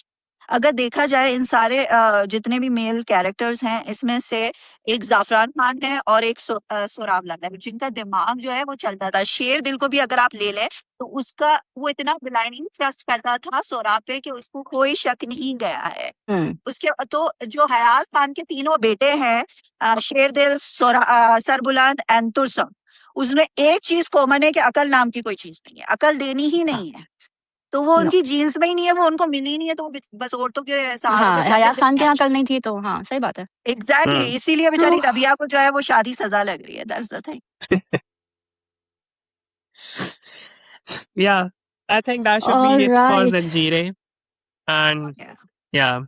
अगर देखा जाए इन सारे जितने भी मेल कैरेक्टर्स हैं, इसमें से एक ज़ाफ़रान खान है और एक सोराब लाला है, जिनका दिमाग जो है वो चलता था। शेर दिल को भी अगर आप ले लें, तो उसका वो इतना ब्लाइंडली ट्रस्ट करता था सोराब पे कि उसको कोई शक नहीं गया है। हुँ। उसके तो जो हयात खान के तीनों बेटे हैं, शेरदिल, सरबुलंद एंड तुर्सम, उसमें एक चीज़ कॉमन है कि अकल नाम की कोई चीज़ नहीं है, अकल देनी ही नहीं है। तो वो नो। उनकी जीन्स में ही नहीं है, वो उनको मिली ही नहीं है, तो वो बस औरतों के सहारों पे हाँ, चलते हयात खान के यहाँ फिरते हैं। अकल नहीं थी, तो हाँ, सही बात है। एग्ज़ैक्टली, हुँ। इसीलिए तो बेचारी रबिया को जो है वो शादी सज़ा लग रही है, that's the thing. Yeah, I think that should be it for alright. Zanjeer. And Yeah. yeah,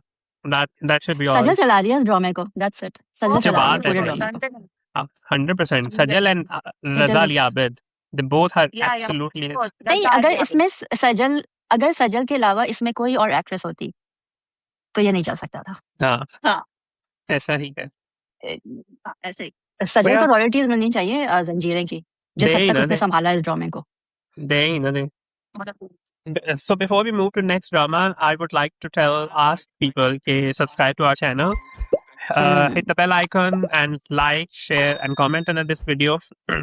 that should be all. सजल चला रही है इस ड्रामे को, दैट्स इट। सजल वो क्या चला रही है बात है पूरे भाई। ड्रामे को। 100%. Sajal and it Raza is Ali Abid, they both are या absolutely ऑफ कोर्स, नहीं, रज़ा अगर अली आबिद। इसमें अगर सजल के अलावा इसमें कोई और एक्ट्रेस होती, तो ये नहीं चल सकता था। हाँ, हाँ, ऐसा ही है। ऐसे ही। सजल भैया को रॉयल्टीज़ मिलनी चाहिए ज़ंजीरें की, जिस दे हद ही तक ना उसने दे, सँभाला इस ड्रामे को। दे ही ना दे. मतलब So before we move to next drama, I would like to ask people to subscribe to our channel, hit the bell icon and like, share and comment under this video.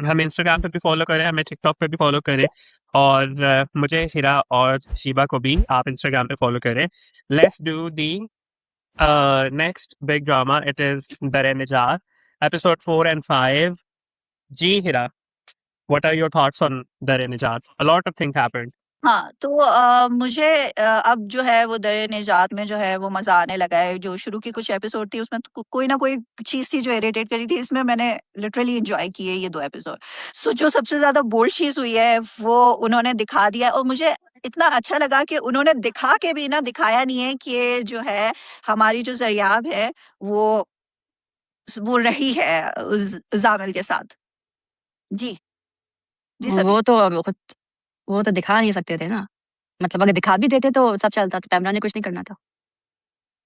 हमें Instagram पे भी follow करें, हमें TikTok पे भी follow करें, और मुझे हिरा और शीबा को भी आप Instagram पे follow करें. Let's do the next big drama. It is Dar-e-Najat, episode 4 and 5. Ji Hira, what are your thoughts on Dar-e-Najat? A lot of things happened. हाँ, तो मुझे अब जो है वो दर-ए-निजात में जो है वो मज़ा आने लगा है। जो शुरू की कुछ एपिसोड थी उसमें तो कोई ना कोई चीज़ थी जो इरिटेट कर रही थी। इसमें मैंने लिटरली एन्जॉय किए ये 2 एपिसोड। सो जो सबसे ज़्यादा बोल्ड चीज़ हुई है वो उन्होंने दिखा दिया, और मुझे इतना अच्छा लगा कि उन्होंने दिखा के भी ना दिखाया नहीं है कि ये जो है हमारी जो ज़रियाब है वो रही है उस ज़ामिल के साथ। जी। जी सभी। वो तो अब खुद वो तो दिखा नहीं सकते थे ना। मतलब अगर दिखा भी देते तो सब चलता, तो पैमरा ने कुछ नहीं करना था।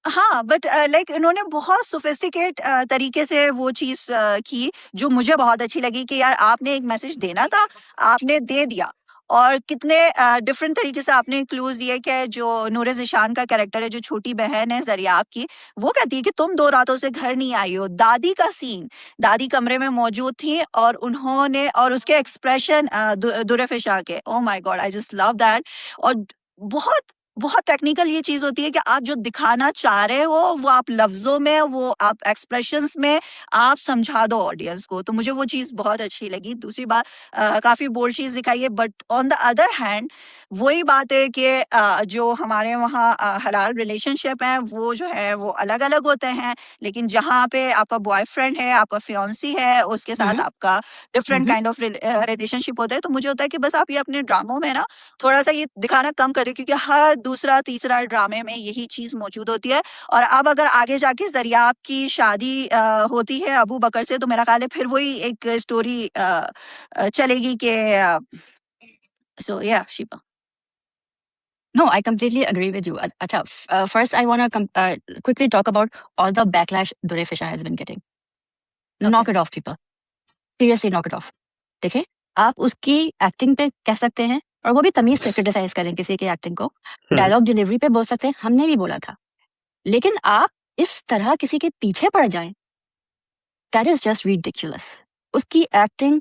हाँ, बट लाइक इन्होंने बहुत सोफिस्टिकेट तरीके से वो चीज़ की, जो मुझे बहुत अच्छी लगी कि यार आपने एक मैसेज देना था, आपने दे दिया। और कितने डिफरेंट तरीके से आपने क्लूज़ दिए कि जो नूर ज़िशान का कैरेक्टर है, जो छोटी बहन है ज़रियाब की, वो कहती है कि तुम 2 रातों से घर नहीं आई हो। दादी का सीन, दादी कमरे में मौजूद थी और उन्होंने और उसके एक्सप्रेशन दुर-ए-फ़िशा के, oh my God! I just love that. और बहुत बहुत टेक्निकल ये चीज़ होती है कि आप जो दिखाना चाह रहे हो, वो आप लफ्ज़ों में, वो आप एक्सप्रेशंस में आप समझा दो ऑडियंस को। तो मुझे वो चीज़ बहुत अच्छी लगी। दूसरी बात, काफ़ी बोल्ड चीज़ दिखाई है, but on the other hand वही बात है कि जो हमारे वहाँ हलाल रिलेशनशिप हैं, वो जो है वो अलग-अलग होते हैं। लेकिन जहाँ पे आपका बॉयफ्रेंड है, आपका फियांसी है, उसके हुँ, साथ आपका different hmm. Kind of relationship होता है। तो मुझे होता है कि बस आप ये अपने ड्रामों में ना थोड़ा-सा ये दिखाना कम कर दें, क्योंकि हर दूसरा, तीसरा ड्रामे में यही चीज़ मौजूद होती है। और अब अगर आगे जाके ज़रियाब की शादी होती है अबू बकर से, तो मेरा ख़्याल है फिर वही एक स्टोरी चलेगी कि सो या Shifa. No, I completely agree with you. अच्छा, first I wanna quickly talk about all the backlash Dure Fisher has been getting. Okay. Knock it off, people. Seriously, knock it off. देखिए, आप उसकी एक्टिंग पे कह सकते हैं, और वो भी तमीज़ से क्रिटिसाइज़ करें किसी की एक्टिंग को। डायलॉग डिलीवरी पे बोल सकते हैं, हमने भी बोला था। लेकिन आप इस तरह किसी के पीछे पड़ जाएँ, दैट इज़ जस्ट रिडिकुलस। उसकी एक्टिंग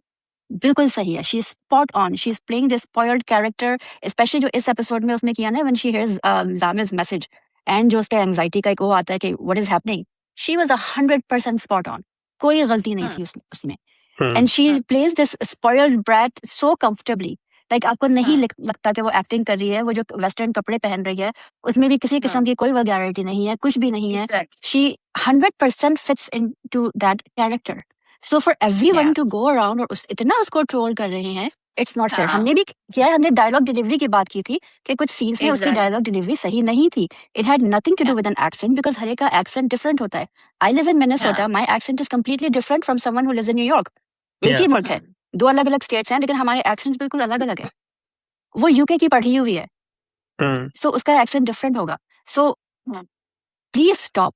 बिल्कुल सही है, she is spot on, she is playing this spoiled character, especially जो इस एपिसोड में उसने किया ना, when she hears Jamil's message and जो उसके एंजाइटी का एक वो आता है कि what is happening, she was 100% spot on, कोई गलती नहीं थी उसमें। And she plays this spoiled brat so comfortably, like आपको नहीं लगता कि वो एक्टिंग कर रही है, वो जो वेस्टर्न कपड़े पहन रही है उसमें भी किसी किस्म की कोई वल्गैरिटी नहीं है, कुछ भी नहीं है, she 100% fits into that character. So for everyone to go around और इतना उसको ट्रोल कर रहे हैं, इट्स नॉट फेयर। हमने भी किया है, हमने डायलॉग डिलीवरी की बात की थी कि कुछ सीन्स में उसकी डायलॉग डिलीवरी सही नहीं थी, it had nothing to do with an accent, because हर एक का एक्सेंट डिफरेंट होता है। I live in Minnesota, my accent is completely different from someone who lives in New York. एक ही मुल्क है, दो अलग अलग स्टेट्स हैं, लेकिन हमारे एक्सेंट्स बिल्कुल अलग अलग है। वो यूके की पढ़ी हुई है, सो उसका एक्सेंट डिफरेंट होगा। So please stop.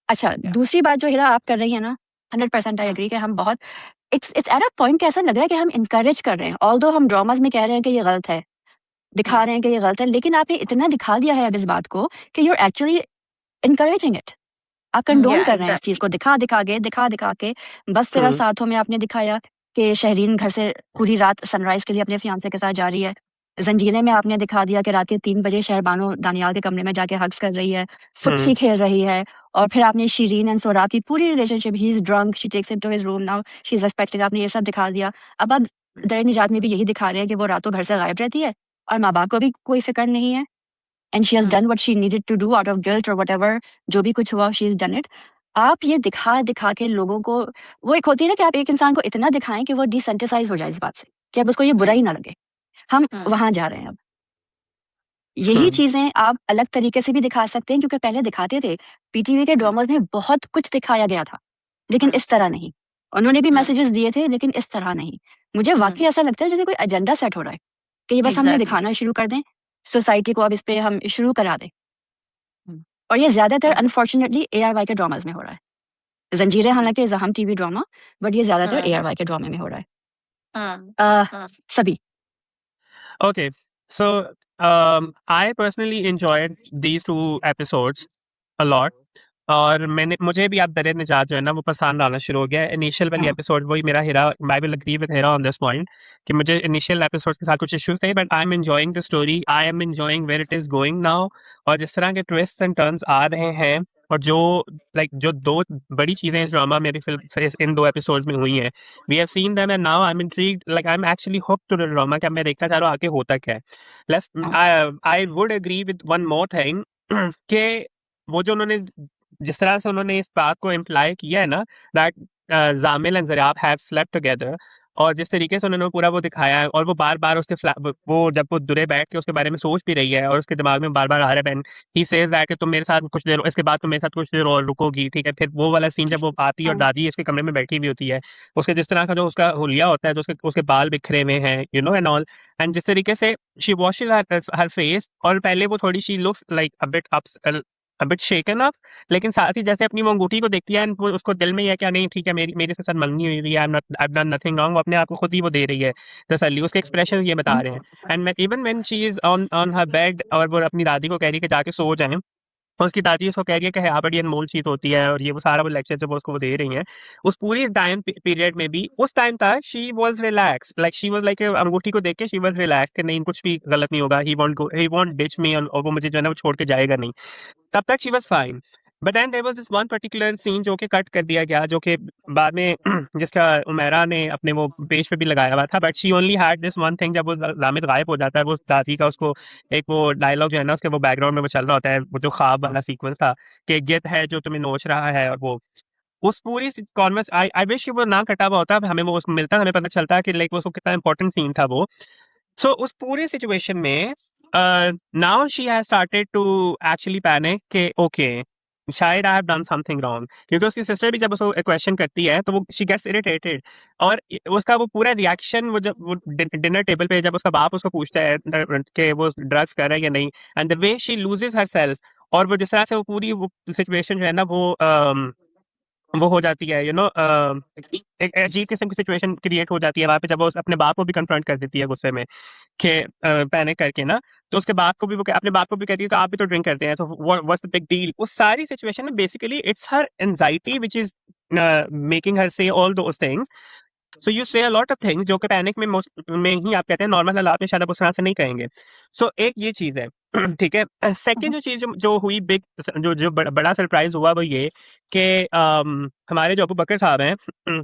अच्छा, दूसरी बात जो हिरा आप कर रही है ना, 100% आई एग्री कि हम बहुत इट्स एट अ पॉइंट कि ऐसा लग रहा है कि हम इनकरेज कर रहे हैं, ऑल्दो हम ड्रामाज में कह रहे हैं कि ये गलत है, दिखा रहे हैं कि ये गलत है, लेकिन आपने इतना दिखा दिया है अब इस बात को कि you are actually encouraging it. आप कंडोन कर रहे हैं इस चीज को, दिखा दिखा के। बस तेरा साथों में आपने दिखाया कि शहरीन घर से पूरी रात सनराइज के लिए अपने फियांसे के साथ जा रही है। जंजीरे में आपने दिखा दिया कि रात के 3 बजे शहरबानो दानियाल के कमरे में जाके हग्स कर रही है, फुटसी खेल रही है। और फिर आपने शीरीन एंड सोराब की पूरी relationship, he is drunk, she takes him to his room, now she is expecting, आपने ये सब दिखा दिया। अब आप दर निजात में भी यही दिखा रहे हैं कि वो रातों घर से गायब रहती है और माँ बाप को भी कोई फिक्र नहीं है, and she has done what she needed to do out of guilt और व्हाटएवर, जो भी कुछ हुआ शी हैज डन इट। आप ये दिखा के लोगों को, वो एक होती है ना कि आप एक इंसान को इतना दिखाएं कि वो डिसेंसिटाइज हो जाए इस बात से कि अब उसको ये बुरा ही ना लगे। हम वहां जा रहे हैं अब। यही चीजें आप अलग तरीके से भी दिखा सकते हैं, क्योंकि पहले दिखाते थे, पीटीवी के ड्रामास में बहुत कुछ दिखाया गया था, लेकिन इस तरह नहीं। उन्होंने भी मैसेजेस दिए थे, लेकिन इस तरह नहीं। मुझे वाकई ऐसा लगता है जैसे कोई एजेंडा सेट हो रहा है कि ये बस हमने दिखाना शुरू कर दें, सोसाइटी को अब इस पे हम शुरू करा दें। और ये ज्यादातर अनफॉर्चुनेटली ARY के ड्रामाज में हो रहा है। जंजीरें हालांकि इज अहम टीवी ड्रामा, बट ये ज्यादातर ARY के ड्रामे में हो रहा है। सभी Okay, so I personally enjoyed these 2 episodes a lot. और मुझे भी अब दर निजात जो है ना वो पसंद आना शुरू हो गया है। इनिशियल वाली एपिसोड वही मेरा Hira, I will agree with Hira on this point कि मुझे इनिशियल एपिसोड्स के साथ कुछ इश्यूज थे, but I am enjoying the story, I am enjoying where it is going now. और जिस तरह के ट्विस्ट एंड टर्न्स आ रहे हैं, और जो जो 2 बड़ी चीजें इस ड्रामा मेरी फिल्म इन 2 एपिसोड में हुई हैं, we have seen them and now I am intrigued, like I am actually hooked to the drama कि अब मैं देखना चाह रहा हूँ आगे होता क्या है। Let's I would agree with one more thing कि वो जो उन्होंने जिस तरह से उन्होंने इस बात को इम्प्लाई किया है ना, that Jamil and Zariyab have slept together, और जिस तरीके से उन्होंने पूरा वो दिखाया है, और वो बार-बार उसके वो जब वो दूरे बैठ के उसके बारे में सोच भी रही है, और उसके दिमाग में बार-बार आ रहा है, ही सेज दैट कि तुम मेरे साथ कुछ देर, इसके बाद तुम मेरे साथ कुछ देर और रुकोगी, ठीक है। फिर वो वाला सीन जब वो आती है और दादी इसके कमरे में बैठी हुई होती है, उसके जिस तरह का जो उसका हुलिया होता है, जो उसके बाल बिखरे हुए हैं, you no and all, and जिस तरीके से शी वॉशेस हर फेस, और पहले वो थोड़ी she looks like a bit shaken up, लेकिन साथ ही जैसे अपनी वो अंगूठी को देखती है, वो उसको दिल में ये क्या नहीं ठीक है, मेरे साथ मंगनी हुई है, I am done nothing wrong, वो अपने आप को खुद ही वो दे रही है तसल्ली, उसके एक्सप्रेशन ये बता रहे हैं। And even when she is on her bed, और वो अपनी दादी को कह रही है कि जाके सो जाएं, और उसकी दादी उसको कह रही है कि हाँ बड़ी अनमोल चीज होती है, और ये वो सारा वो लेक्चर जब उसको वो दे रही हैं, उस पूरी टाइम पीरियड में भी उस टाइम तक she was relax, like she was like अंगूठी को देख के शी वाज रिलैक्स कि नहीं कुछ भी गलत नहीं होगा, ही वोंट डिच मी, और वो मुझे जो है ना वो छोड़ के जाएगा नहीं, तब तक she was fine. But then there was this one particular scene जो कि कट कर दिया गया, जो कि बाद में जिसका उमेरा ने अपने वो पेज पे भी लगाया हुआ था, but she only had this one thing, जब वो जामिद गायब हो जाता है, वो दादी का उसको एक वो डायलॉग जो है ना उसके वो बैकग्राउंड में वो चल रहा होता है, वो जो ख्वाब वाला सीक्वेंस था कि गिद्ध है जो तुम्हें नोच रहा है, और वो उस पूरी कॉन्वर्स, आई विश कि वो ना कटा हुआ होता, हमें वो उसमें मिलता, हमें पता चलता है कि लाइक वो कितना इंपॉर्टेंट सीन था वो। सो उस पूरी सिचुएशन में now she has started to actually panic कि ओके शायद I have done something wrong, क्योंकि उसकी सिस्टर भी जब उसको क्वेश्चन करती है तो वो शी गेट्स इरिटेटेड, और उसका वो पूरा रिएक्शन, वो जब वो डिनर टेबल पे जब उसका बाप उसको पूछता है कि वो ड्रग्स कर रहा है या नहीं, and the way she loses herself, और वो जिस तरह से वो पूरी वो सिचुएशन जो है ना वो हो जाती है, यू नो एक अजीब किस्म की सिचुएशन क्रिएट हो जाती है वहाँ पे, जब वो अपने बाप को भी कन्फ्रंट कर देती है गुस्से में कि पैनिक करके ना, तो उसके बाप को भी वो अपने बाप को भी कहती है कि आप भी तो ड्रिंक करते हैं, तो व्हाट्स द बिग डील। उस सारी सिचुएशन में basically it's her anxiety which is making her say all those things, so you say a lot of things जो कि पैनिक में में ही आप कहते हैं, नॉर्मल हालात में शायद आप उस तरह से नहीं कहेंगे। सो एक ये चीज़ है। ठीक है। सेकंड जो चीज़ जो हुई बिग, जो बड़ा सरप्राइज़ हुआ वो ये कि हमारे जो अबू बकर साहब हैं,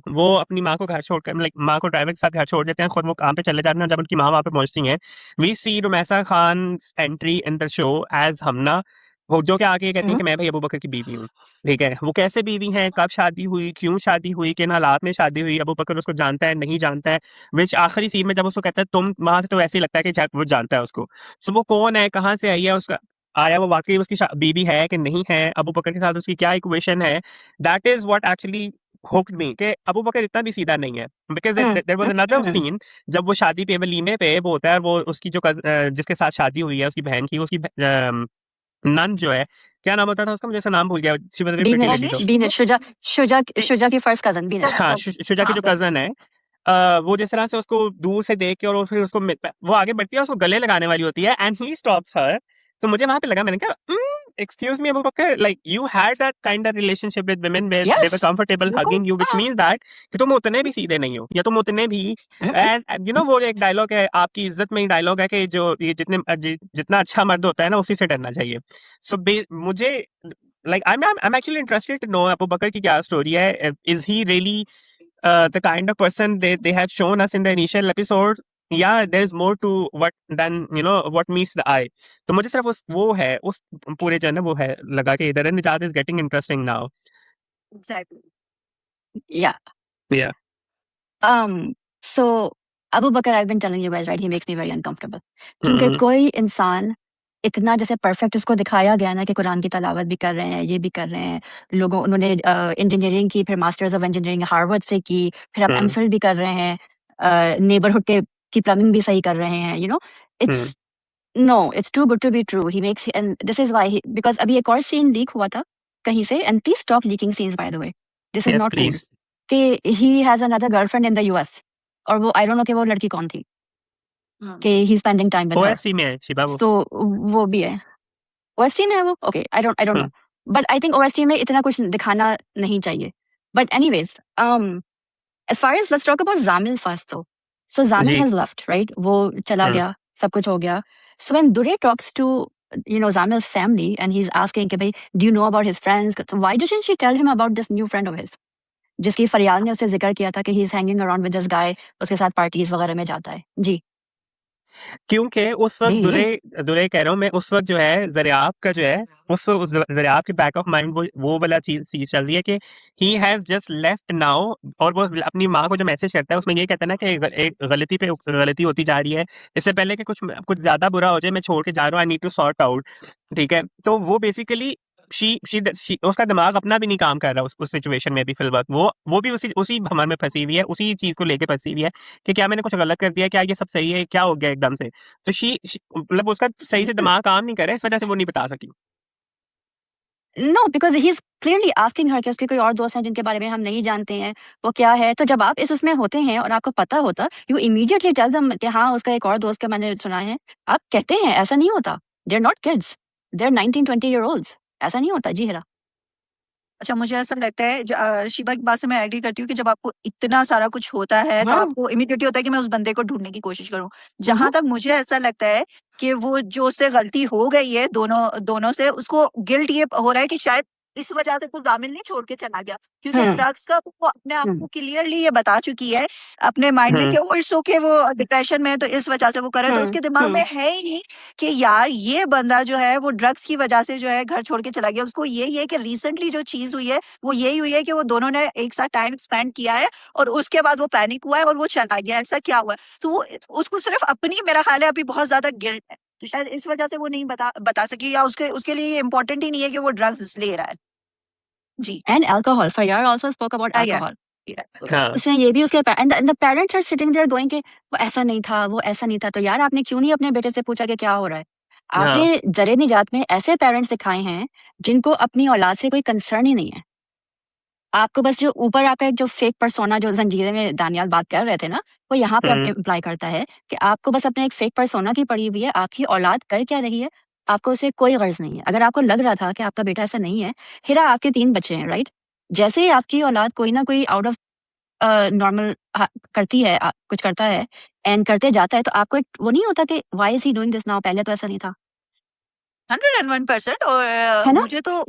वो अपनी माँ को घर छोड़कर, लाइक माँ को ड्राइवर के साथ घर छोड़ देते हैं, खुद वो काम पे चले जाते हैं। जब उनकी माँ वहाँ पे पहुँचती हैं, we see Rumaisa Khan's entry in the show as Hamna, वो जो कि आके ये कहती हैं कि मैं भाई अबू बकर की बीवी हूँ। ठीक है। वो कैसे बीवी हैं, कब शादी हुई, क्यों शादी हुई, किन हालात में शादी हुई, अबू बकर उसको जानता है, नहीं जानता है, विच आखिरी सीन में जब उसको कहता है तुम, वहाँ से तो ऐसे ही लगता है कि शायद वो जानता है उसको। सो वो कौन है, कहाँ से आई है, उसका आया वो वाक़ई उसकी बीवी है कि नहीं है, अबू बकर के साथ उसकी क्या इक्वेशन है, that is what actually hooked me कि अबू बकर इतना भी सीधा नहीं है। Because there was another scene जब वो शादी पे, वलीमे पे वो होता है, और वो उसकी जो जिसके साथ शादी हुई है उसकी बहन की, उसकी नन जो है, क्या नाम होता था उसका, मुझे उसका नाम भूल गया। She was a very pretty lady. Beenish, Shuja की फर्स्ट कज़न बीनिश। हाँ, शुजा की जो कज़न है, वो जिस तरह से उसको दूर से देख के और फिर उसको वो आगे बढ़ती है, उसको गले लगाने वाली होती है, एंड ही स्टॉप्स हर। तो मुझे वहाँ पे लगा, मैंने कहा excuse me Abu Bakr, like you had that kind of relationship with women where they were comfortable hugging you, which means that कि तुम उतने भी सीधे नहीं हो, या तुम उतने भी यू नो, वो एक डायलॉग है आपकी इज्जत में ही डायलॉग है कि जो ये जितना अच्छा मर्द होता है ना, उसी से डरना चाहिए। सो मुझे like I'm actually interested to know Abu Bakar की क्या स्टोरी है। Is he really the kind of person they have shown us in the initial episode? Yeah, there is more to what than what meets the eye. तो मुझे सिर्फ वो है, उस पूरे जो है ना वो है लगा कि इधर निजात is getting interesting now. Exactly. Yeah. Yeah. So Abu Bakr, I've been telling you guys, right? He makes me very uncomfortable. क्योंकि कोई इंसान इतना जैसे परफेक्ट उसको दिखाया गया ना कि कुरान की तलावत भी कर रहे हैं, ये भी कर रहे हैं लोगों, उन्होंने इंजीनियरिंग की, फिर मास्टर्स ऑफ इंजीनियरिंग हार्वर्ड से की, फिर अब एमफिल भी कर रहे हैं, नेबरहुड के की प्लम्बिंग भी सही कर रहे हैं, it's no, it's too good to be true. He makes, and this is why, because अभी एक और सीन लीक हुआ था कहीं से, and please stop leaking scenes by the way, this is Yes, not cool, please. कि he has another girlfriend in the US, और वो आई डोंट नो कि वो लड़की कौन थी, कि he spending time with her, OST में है शिबा वो। तो वो भी है। ओएसटी में है वो? Okay, I don't no, but I think OST में इतना कुछ दिखाना नहीं चाहिए। But anyways, as far as let's talk about Zamil first though. So Zamil ji. has left, right? वो चला गया, सब कुछ हो गया. So when Dure talks to Zamil's family and he's asking कि भाई, do you know about his friends? So why doesn't she tell him about this new friend of his? जिसकी फरियाल ने उससे जिक्र किया था कि he's hanging around with this guy, उसके साथ पार्टीज वगैरह में जाता है। जी। क्योंकि उस वक्त दुरे कह रहा हूँ मैं, उस वक्त जो है ज़रियाब का जो है, उस ज़रियाब के बैक ऑफ माइंड वो वाला चीज चल रही है कि he has just left now, और वो अपनी माँ को जो मैसेज करता है उसमें ये कहता है ना कि एक गलती पे गलती होती जा रही है, इससे पहले कि कुछ ज्यादा बुरा हो जाए, मैं छोड़ के जा रहा हूँ, I need to sort out. ठीक है। तो वो बेसिकली उसका दिमाग अपना भी नहीं काम कर रहा उस सिचुएशन में भी फिल वक्त, वो भी उसी भंवर में फंसी हुई है, उसी चीज को लेके फंसी हुई है कि क्या मैंने कुछ गलत कर दिया, क्या ये सब सही है, क्या हो गया एकदम से। तो मतलब उसका सही से दिमाग काम नहीं कर रहा है, इस वजह से वो नहीं बता सकी। No, because he is clearly asking her कि उसके कोई और दोस्त हैं जिनके बारे में हम नहीं जानते हैं, वो क्या है। तो जब आप उसमें होते हैं और आपको पता होता, यू इमीडिएटली टेल देम कि हाँ, उसका एक और दोस्त का मैंने सुना है। आप कहते हैं, ऐसा नहीं होता। They are not kids, they are 19-20 year olds. ऐसा नहीं होता। जी हिरा। अच्छा, मुझे ऐसा लगता है शिबा की बात से मैं एग्री करती हूँ कि जब आपको इतना सारा कुछ होता है तो हाँ। आपको इमीडिएटली होता है कि मैं उस बंदे को ढूंढने की कोशिश करूँ। जहां तक मुझे ऐसा लगता है कि वो जो उससे गलती हो गई है दोनों से, उसको गिल्ट ये हो रहा है कि शायद इस वजह से तो जामिल नहीं छोड़ के चला गया, क्योंकि ड्रग्स का वो अपने आप को क्लियरली ये बता चुकी है अपने माइंड में कि वो इट्स ओके, वो डिप्रेशन में है तो इस वजह से वो करे। तो उसके दिमाग में है ही नहीं कि यार ये बंदा जो है वो ड्रग्स की वजह से जो है घर छोड़ के चला गया। उसको यही है कि रिसेंटली जो चीज हुई है वो यही हुई है कि वो दोनों ने एक साथ टाइम स्पेंड किया है और उसके बाद वो पैनिक हुआ है और वो चला गया। ऐसा क्या हुआ है? तो वो उसको सिर्फ अपनी, मेरा ख्याल है, अभी बहुत ज्यादा गिल्ट है, तो शायद इस वजह से वो नहीं बता सकी, या उसके लिए ये इम्पोर्टेंट ही नहीं है कि वो ड्रग्स ले रहा है। जी। And alcohol. Faryar also spoke about Yeah. alcohol. हाँ। उसने ये भी उसके and the parents are sitting there going कि वो ऐसा नहीं था, वो ऐसा नहीं था। तो यार, आपने क्यों नहीं अपने बेटे से पूछा कि क्या हो रहा है? आपने जरे निजात में ऐसे पेरेंट्स दिखाए हैं जिनको अपनी औलाद से कोई कंसर्न ही नहीं है। आपको बस जो ऊपर आपका एक जो फेक पर्सोना, जो जंजीरे में दानियाल बात कर रहे थे ना, वो यहाँ पे इम्प्लाई करता है कि आपको बस अपने एक फेक पर्सोना की पड़ी हुई है। आपकी औलाद कर क्या रही है, आपको उसे कोई गर्ज नहीं है। अगर आपको लग रहा था कि आपका बेटा ऐसा नहीं है, हिरा, आपके 3 बच्चे हैं, राइट? जैसे ही आपकी औलाद कोई ना कोई आउट ऑफ नॉर्मल करती है, कुछ करता है एंड करते जाता है, तो आपको एक वो नहीं होता कि why is he doing this now, पहले तो ऐसा नहीं था, 101%। और है ना? मुझे तो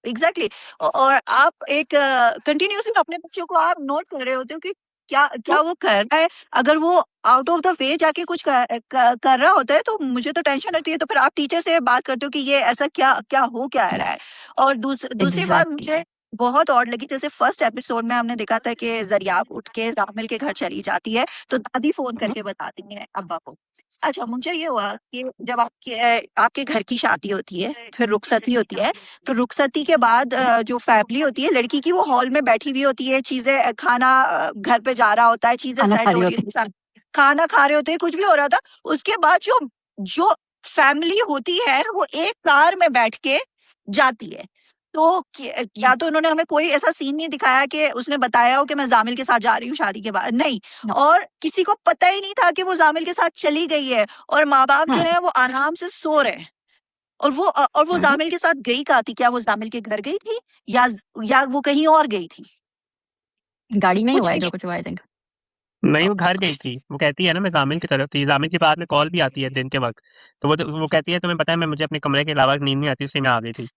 एग्जैक्टली और आप एक कंटिन्यूअसली अपने बच्चों को आप नोट कर रहे होते हो कि क्या क्या वो कर रहा है। अगर वो आउट ऑफ द वे जाके कुछ कर रहा होता है तो मुझे तो टेंशन होती है। तो फिर आप टीचर से बात करते हो कि ये ऐसा क्या क्या हो क्या रहा है। यस, और दूसरी बात एग्जैक्टली। मुझे बहुत ऑड लगी, जैसे फर्स्ट एपिसोड में हमने देखा था कि जरियाब उठ के जामिल के घर चली जाती है तो दादी फोन करके बताती है अब्बा को। अच्छा, मुझे ये हुआ कि जब आपके घर की शादी होती है, फिर रुखसती होती है, तो रुखसती के बाद जो फैमिली होती है लड़की की, वो हॉल में बैठी हुई होती है, चीजें खाना घर पे जा रहा होता है, चीजें खाना खा सेट हो रही रही होती होती है, खाना खा रहे होते हैं, कुछ भी हो रहा था। उसके बाद जो जो फैमिली होती है वो एक कार में बैठ के जाती है। तो या तो उन्होंने हमें कोई ऐसा सीन नहीं दिखाया कि उसने बताया हो कि मैं जामिल के साथ जा रही हूँ शादी के बाद, नहीं। नो। और किसी को पता ही नहीं था कि वो जामिल के साथ चली गई है। और माँ बाप जो है वो आराम से सो रहे हैं। और वो जामिल के साथ गई कहाँ थी? क्या वो जामिल के घर गई थी या वो कहीं और गई थी? गाड़ी में ही कुछ हुआ है नहीं। जो कुछ हुआ, आई थिंक। नहीं, वो घर गई थी। वो कहती है ना मैं जामिल की तरफ थी। जामिल के बाद में कॉल भी आती है दिन के वक़्त। तो वो कहती है तुम्हें पता है मैं मुझे अपने कमरे के अलावा नींद नहीं आती इसलिए मैं आ गई थी।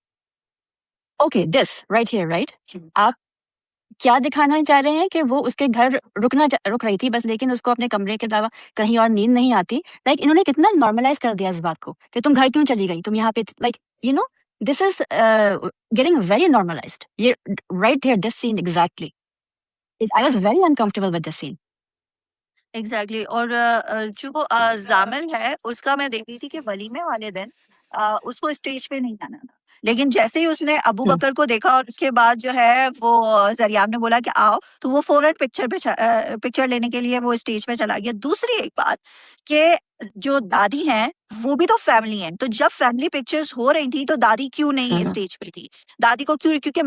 Okay, this right here, right? आप क्या दिखाना चाह रहे हैं कि वो उसके घर रुक रही थी बस, लेकिन उसको अपने कमरे के अलावा कहीं और नींद नहीं आती। लाइक इन्होंने कितना नॉर्मलाइज कर दिया इस बात को कि तुम घर क्यों चली गई, तुम यहाँ पे, like you know, this is getting very normalised. ये right here, this scene exactly is, I was very uncomfortable with this scene. Exactly. और जो जामिल है उसका मैं देख रही थी कि वलीमे वाले दिन उसको स्टेज पे नहीं जाना था। लेकिन जैसे ही उसने अबू बकर को देखा और उसके बाद जो है वो जरियाब ने बोला कि आओ, तो वो फौरन पिक्चर लेने के लिए वो स्टेज पे चला गया। दूसरी एक बात कि जो दादी हैं वो भी तो फैमिली हैं, तो जब फैमिली पिक्चर्स हो रही थी तो दादी क्यों नहीं स्टेज पे थी? दादी को क्यों? क्योंकि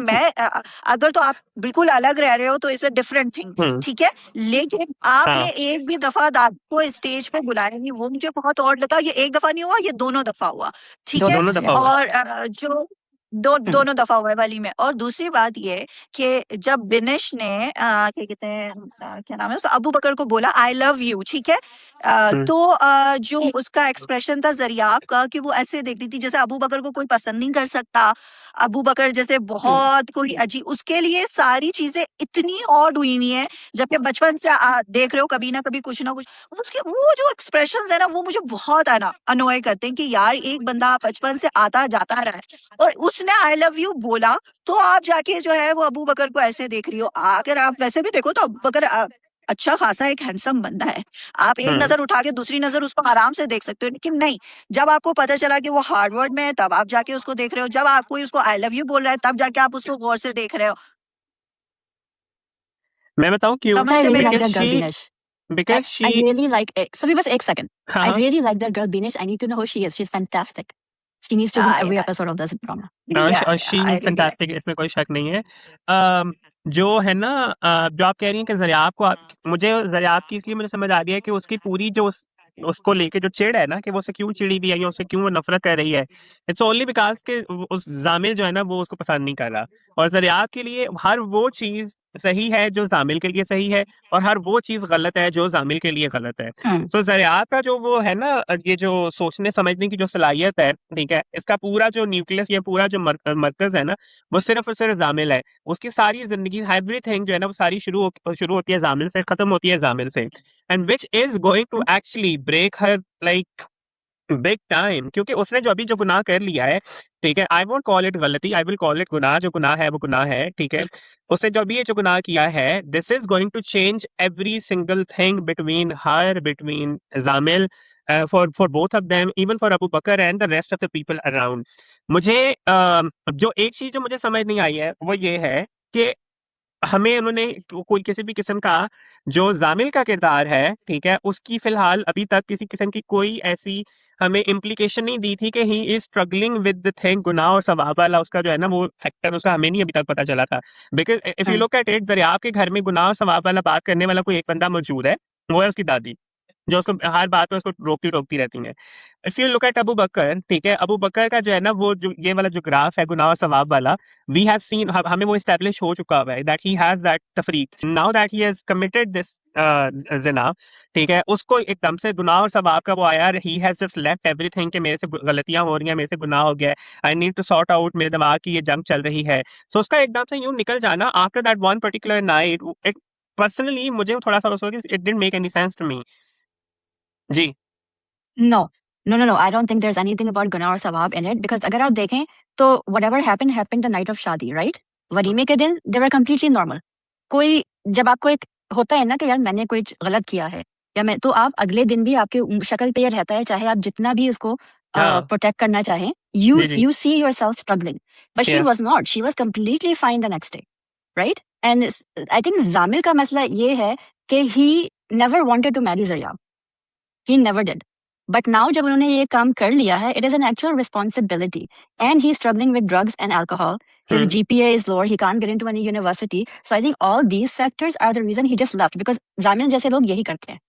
अगर तो आप बिल्कुल अलग रह रहे हो तो इट्स अ डिफरेंट थिंग, हुँ, ठीक है। लेकिन हाँ। आपने एक भी दफा दादी को स्टेज पे बुलाया नहीं, वो मुझे बहुत ऑड लगा। ये एक दफा नहीं हुआ, ये दोनों दफा हुआ, ठीक है। दोनों दफ़ा हुआ। और दोनों दफा हुआ है वाली में। और दूसरी बात ये कि जब बिनिश ने क्या कहते हैं, क्या नाम है उसका, अबू बकर को बोला आई लव यू, ठीक है। हुँ, तो जो उसका एक्सप्रेशन था जरियाब का कि वो ऐसे देख रही थी जैसे अबू बकर को कोई पसंद नहीं कर सकता, अबू बकर जैसे बहुत कोई अजीब, उसके लिए सारी चीजें इतनी ऑड हुई हुई है। जबकि बचपन से देख रहे हो कभी ना कभी कुछ ना कुछ, उसके वो जो एक्सप्रेशंस है ना वो मुझे बहुत अनोय करते हैं कि यार एक बंदा बचपन से आता जाता रहा है और उसने आई लव यू बोला, तो आप जाके जो है वो अबू बकर को ऐसे देख रही हो। अगर आप वैसे भी देखो तो अबू बकर अच्छा खासा एक हैंडसम बंदा है। आप एक हुँ। नजर उठा के दूसरी नजर उसको आराम से देख सकते हो, लेकिन नहीं, जब आपको पता चला कि वो हार्वर्ड में है तब आप जाके उसको देख रहे हो, जब आप कोई उसको आई लव यू बोल रहा है तब जाके आप उसको गौर से देख रहे हो। मैं बताऊँ क्यों? समझ I से really मेरी like because that girl she Binish. Because I she really like it. So बस एक second. हाँ, I हाँ। really like that girl Binish. I need to know who she is. She's fantastic. She needs to be in I every episode of this drama. She I is really like. Fantastic, इसमें कोई शक नहीं है। जो है ना जो आप कह रही हैं कि ज़रियाब को मुझे ज़रियाब की इसलिए मुझे समझ आ रही है कि उसकी पूरी जो उसको लेके जो चिढ़ है ना कि वो उससे क्यों चिढ़ी हुई है या उससे क्यों वो नफ़रत कर रही है, इट्स ओनली बिकॉज़ कि उस ज़ामिल जो है ना वो उसको पसंद नहीं कर रहा। और ज़रियाब के लिए हर वो चीज़ सही है जो ज़ामिल के लिए सही है और हर वो चीज़ गलत है जो ज़ामिल के लिए गलत है। सो ज़रियाब का जो वो है ना ये जो सोचने समझने की जो सलाहियत है, ठीक है? इसका पूरा जो न्यूक्लियस या पूरा जो मरकज़ है ना, वो सिर्फ़ और सिर्फ़ ज़ामिल है। उसकी सारी ज़िंदगी एवरीथिंग जो है ना वो सारी शुरू होती है ज़ामिल से, ख़त्म होती है ज़ामिल से। And which is going to actually break her like big time क्योंकि उसने जो गुनाह कर लिया है, ठीक है? आई वोंट कॉल इट गलती, आई विल कॉल इट गुनाह, जो गुनाह है वो गुनाह है, ठीक है? उसने जो भी ये जो गुनाह किया है, this is going to change every single thing between her, between Zamil for both of them, even for Abu Bakar and the rest of the people around. मुझे जो एक चीज़ जो मुझे समझ नहीं आई है, वो ये है कि हमें उन्होंने कोई किसी भी किस्म का जो ज़ामिल का किरदार है, ठीक है? उसकी फ़िलहाल अभी तक किसी किस्म की कोई ऐसी हमें इम्प्लीकेशन नहीं दी थी कि he is struggling with the thing गुनाह और सवाब वाला उसका जो है ना वो फैक्टर उसका हमें नहीं अभी तक पता चला था। Because if you look at it Zariyab के घर में गुनाह और सवाब वाला बात करने वाला कोई एक बंदा मौजूद है, वो है उसकी दादी। जो उसको हर बात में उसको रोकती रहती हैं। If you look at Abu Bakar, ठीक है, अबू बकर का जो है ना वो जो ये वाला जो ग्राफ है गुनाह और सवाब वाला, वी हैव सीन, हमें वो एस्टेब्लिश हो चुका हुआ है दैट ही हैज दैट तफरीक। Now that he has committed this जिना, ठीक है, उसको एकदम से गुनाह और सवाब का वो आया, he has just left everything कि मेरे से गलतियां हो रही हैं, मेरे से गुनाह हो गया है, I need to sort out, मेरे दिमाग की ये जंग चल रही है। सो उसका एकदम से यूं निकल जाना after that one particular night, it personally मुझे थोड़ा सा it didn't make any sense to me. जी। No. No. I don't think there's anything about गुनाह और सवाब in it because अगर आप देखें तो whatever happened the night of शादी, right? वलीमे के दिन they were completely normal. कोई जब आपको एक होता है ना कि यार मैंने कुछ गलत किया है या मैं, तो आप अगले दिन भी आपके शक्ल पे ये रहता है, चाहे आप जितना भी उसको हाँ प्रोटेक्ट करना चाहें, जी जी you see yourself struggling, but she yes was not. She was completely fine the next day, right? And I think Jamir का मसला ये है कि he never wanted to marry Zaryab. He never did. But now जब उन्होंने ये काम कर लिया है, it is an actual responsibility. And he's struggling with drugs and alcohol. His hmm GPA is lower. He can't get into any university. So I think all these factors are the reason he just left. Because Jamil जैसे लोग यही करते हैं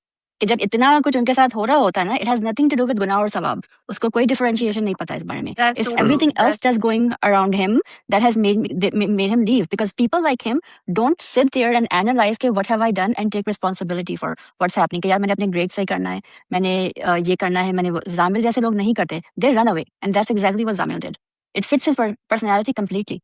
कि जब इतना कुछ उनके साथ हो रहा होता है ना, it has nothing to do with गुनाह और सवाब. उसको कोई differentiation नहीं पता इस बारे में. That's It's so everything true. else That's that's going around him that has made him leave. Because people like him don't sit there and analyze कि what have I done and take responsibility for what's happening. कि यार मैंने अपने grades सही करना है, मैंने ये करना है, मैंने जामिल जैसे लोग नहीं करते. They run away, and that's exactly what Zamil did. It fits his personality completely.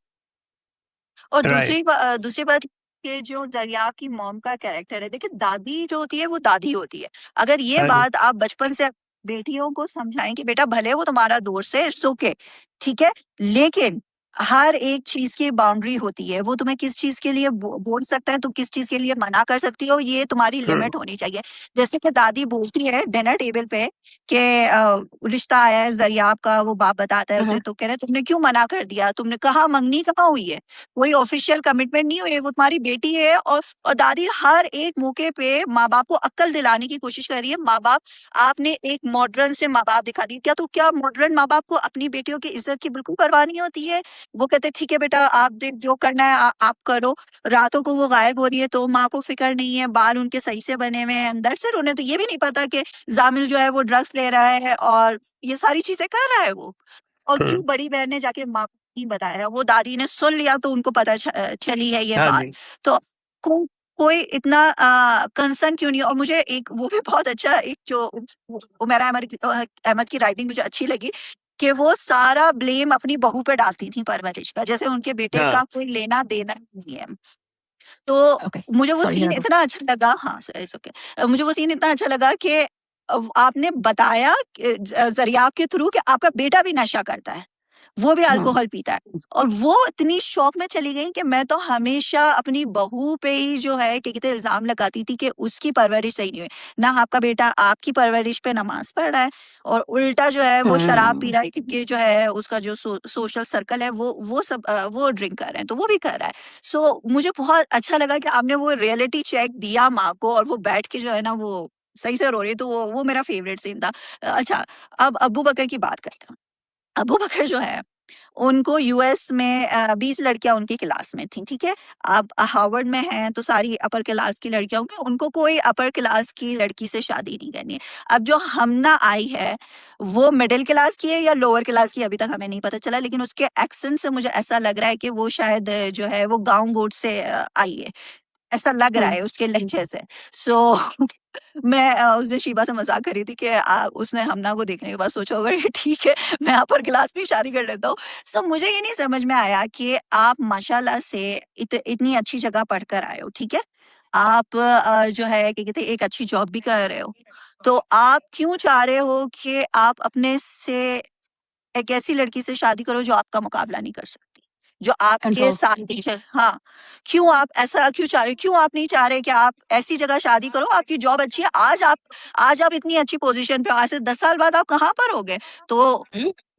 और राइट दूसरी बात ये जो दरिया की मॉम का कैरेक्टर है, देखिए दादी जो होती है वो दादी होती है। अगर ये हाँ जी बात आप बचपन से बेटियों को समझाएं कि बेटा भले वो तुम्हारा दोस्त है, इट्स ओके, ठीक है, लेकिन हर एक चीज की बाउंड्री होती है। वो तुम्हें किस चीज के लिए बोल सकता है, तुम किस चीज के लिए मना कर सकती हो, ये तुम्हारी लिमिट होनी चाहिए। जैसे कि दादी बोलती है डिनर टेबल पे कि रिश्ता आया है जरियाब का, वो बाप बताता है उसे, तो कह रहे हैं, तुमने क्यों मना कर दिया, तुमने कहा मंगनी कहाँ हुई है, कोई ऑफिशियल कमिटमेंट नहीं हुई है, वो तुम्हारी बेटी है। और दादी हर एक मौके पे माँ बाप को अक्ल दिलाने की कोशिश कर रही है। माँ बाप, आपने एक मॉडर्न से माँ बाप दिखा दी, क्या मॉडर्न माँ बाप को अपनी बेटियों की इज्जत की बिल्कुल परवाह नहीं होती है? वो कहते हैं ठीक है बेटा, आप देख जो करना है आप करो। रातों को वो गायब हो रही है तो माँ को फिक्र नहीं है, बाल उनके सही से बने हुए हैं, अंदर से उन्हें तो ये भी नहीं पता कि जामिल जो है वो ड्रग्स ले रहा है और ये सारी चीजें कर रहा है वो। और क्यों बड़ी बहन ने जाके माँ को नहीं बताया, वो दादी ने सुन लिया तो उनको पता चली है ये हाँ बात। जी तो कोई इतना कंसर्न क्यों नहीं? और मुझे एक वो भी बहुत अच्छा, एक जो उमैरा अहमद की राइटिंग मुझे अच्छी लगी कि वो सारा ब्लेम अपनी बहू पे डालती थी परवरिश का, जैसे उनके बेटे हाँ का कोई लेना देना नहीं है। तो Okay. मुझे वो Sorry, सीन Hera, go. इतना अच्छा लगा, हाँ इट्स ओके, मुझे वो सीन इतना अच्छा लगा कि आपने बताया जरियाब के थ्रू कि आपका बेटा भी नशा करता है, वो भी अल्कोहल पीता है। और वो इतनी शौक में चली गई कि मैं तो हमेशा अपनी बहू पे ही जो है कि कहते इल्जाम लगाती थी कि उसकी परवरिश सही नहीं हुई। ना आपका बेटा आपकी परवरिश पे नमाज पढ़ रहा है और उल्टा जो है वो शराब पी रहा है, क्योंकि जो है उसका जो सोशल सर्कल है वो सब वो ड्रिंक कर रहे हैं तो वो भी कर रहा है। सो मुझे बहुत अच्छा लगा कि आपने वो रियलिटी चेक दिया माँ को, और वो बैठ के जो है ना वो सही से रो रही है, तो वो मेरा फेवरेट सीन था। अच्छा, अब अबू बकर की बात करते हैं। अबू बकर जो है उनको यूएस में 20 लड़कियां उनकी क्लास में थी, ठीक है। अब हार्वर्ड में हैं तो सारी अपर क्लास की लड़कियां होंगी, उनको कोई अपर क्लास की लड़की से शादी नहीं करनी है। अब जो हमना आई है वो मिडिल क्लास की है या लोअर क्लास की अभी तक हमें नहीं पता चला, लेकिन उसके एक्सेंट से मुझे ऐसा लग रहा है कि वो शायद जो है वो गांव गोट से आई है, ऐसा लग रहा है उसके लहजे से। सो मैं उस दिन शीबा से मजाक कर रही थी कि उसने हमना को देखने के बाद सोचा होगा कि ठीक है मैं अपर क्लास में शादी कर लेता हूँ। सो मुझे ये नहीं समझ में आया कि आप माशाल्लाह से इतनी अच्छी जगह पढ़कर आए हो, ठीक है, आप जो है कि कहते हैं, एक अच्छी जॉब भी कर रहे हो, तो आप क्यों चाह रहे हो कि आप अपने से एक ऐसी लड़की से शादी करो जो आपका मुकाबला नहीं कर सकती, जो आपके Control. साथ टीचर, हाँ, क्यों आप ऐसा क्यों चाह रहे हो? क्यों आप नहीं चाह रहे कि आप ऐसी जगह शादी करो, आपकी जॉब अच्छी है, आज आप इतनी अच्छी पोजीशन पे हो, आज से 10 साल बाद आप कहाँ पर होगे? तो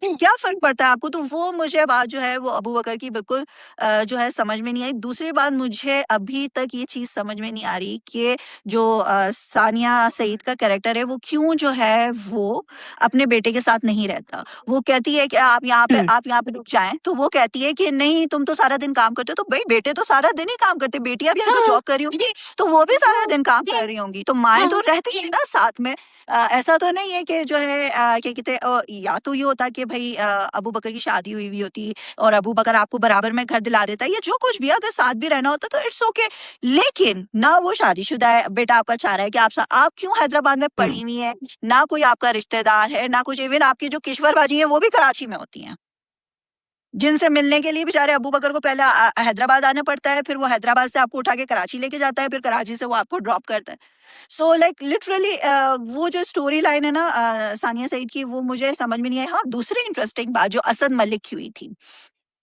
क्या फ़र्क पड़ता है आपको? तो वो मुझे बात जो है वो अबू बकर की बिल्कुल जो है समझ में नहीं आई। दूसरी बात, मुझे अभी तक ये चीज़ समझ में नहीं आ रही कि जो सानिया सईद का कैरेक्टर है वो क्यों जो है वो अपने बेटे के साथ नहीं रहता। वो कहती है कि आप यहाँ पे रुक जाएँ, तो वो कहती है कि नहीं, तुम तो सारा दिन काम करते हो। तो भई बेटे तो सारा दिन ही काम करते हैं, बेटियाँ भी अगर जॉब कर रही होंगी तो वो भी सारा दिन काम कर रही होंगी, तो माएँ तो रहती हैं ना साथ में। ऐसा तो नहीं है कि जो है क्या कहते हैं, या तो ये होता कि भई अबू बकर की शादी हुई हुई होती और अबू बकर आपको बराबर में घर दिला देता है, या जो कुछ भी अगर साथ भी रहना होता तो इट्स ओके। लेकिन ना वो शादीशुदा है, बेटा आपका चाह रहा है कि आप क्यों हैदराबाद में पड़ी हुई हैं, ना कोई आपका रिश्तेदार है, ना कुछ। इवन आपकी जो किश्वर बाजी है वो भी कराची में होती हैं, जिनसे मिलने के लिए बेचारे अबू बकर को पहले हैदराबाद आना पड़ता है, फिर वो हैदराबाद से आपको उठा के कराची लेके जाता है, फिर कराची से वो आपको ड्रॉप करता है। सो लाइक लिटरली वो जो स्टोरी लाइन है ना सानिया सईद की, वो मुझे समझ में नहीं आई। हाँ, दूसरी इंटरेस्टिंग बात जो असद मलिक की हुई थी,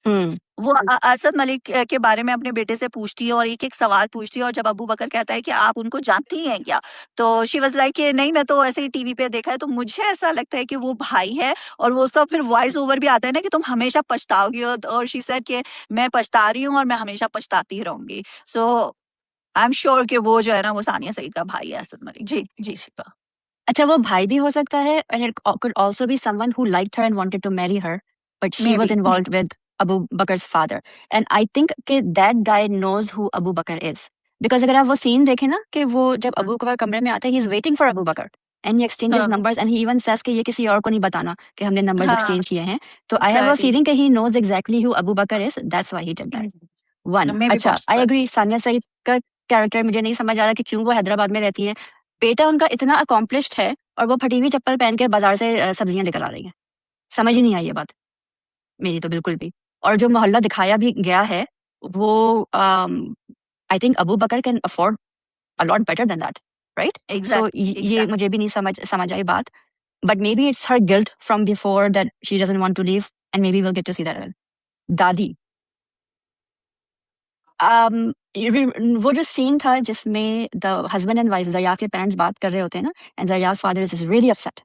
वो असद मलिक के बारे में अपने बेटे से पूछती है और एक-एक सवाल पूछती है, और जब अबू बकर कहता है कि आप उनको जानती हैं क्या? तो शी वाज़ लाइक कि नहीं, मैं तो ऐसे ही टीवी पे देखा है। तो मुझे ऐसा लगता है कि वो भाई है, और वो उसका फिर वॉइस ओवर भी आता है ना कि तुम हमेशा पछताओगी, और शी सेड कि मैं पछता रही हूँ और मैं हमेशा पछताती रहूँगी। सो आई एम श्योर कि वो जो है ना वो सानिया सईद का भाई है, असद मलिक। जी, जी शिल्पा। अच्छा, वो भाई भी हो सकता है, and it could also be someone who liked her and wanted to marry her, but she was Maybe. involved with Abu Bakar's father. And I think कि that guy knows who Abu Bakr is. Because अगर आप वो सीन देखें ना कि वो जब अबू बकर कमरे में आता है, he is waiting for Abu Bakr and he exchanges हाँ, numbers and he even says कि ये किसी और को नहीं बताना कि हमने numbers हाँ, exchange किए हैं. तो I have a exactly. feeling कि he knows exactly who Abu Bakr is. That's why he did that. One. Maybe अच्छा, I possible. agree, Sania Saeed का कैरेक्टर मुझे नहीं समझ आ रहा कि क्यों वो हैदराबाद में रहती है। बेटा उनका इतना अकॉम्प्लिश्ड है और वो फटी हुई चप्पल पहन के बाजार से सब्जियां लेकर आ रही हैं। समझ ही नहीं आई ये बात, मेरी तो बिल्कुल भी। और जो मोहल्ला दिखाया भी गया है, वो I think Abu Bakr can afford a lot better than that, right? So Exactly. ये Exactly. मुझे भी नहीं समझ आई बात। But maybe it's her guilt from before that she doesn't want to leave, and maybe will get to see that. दादी, वो जो सीन था जिसमें द हस्बैंड एंड वाइफ, ज़रिया के पेरेंट्स बात कर रहे होते हैं ना, and Zariya's father is really upset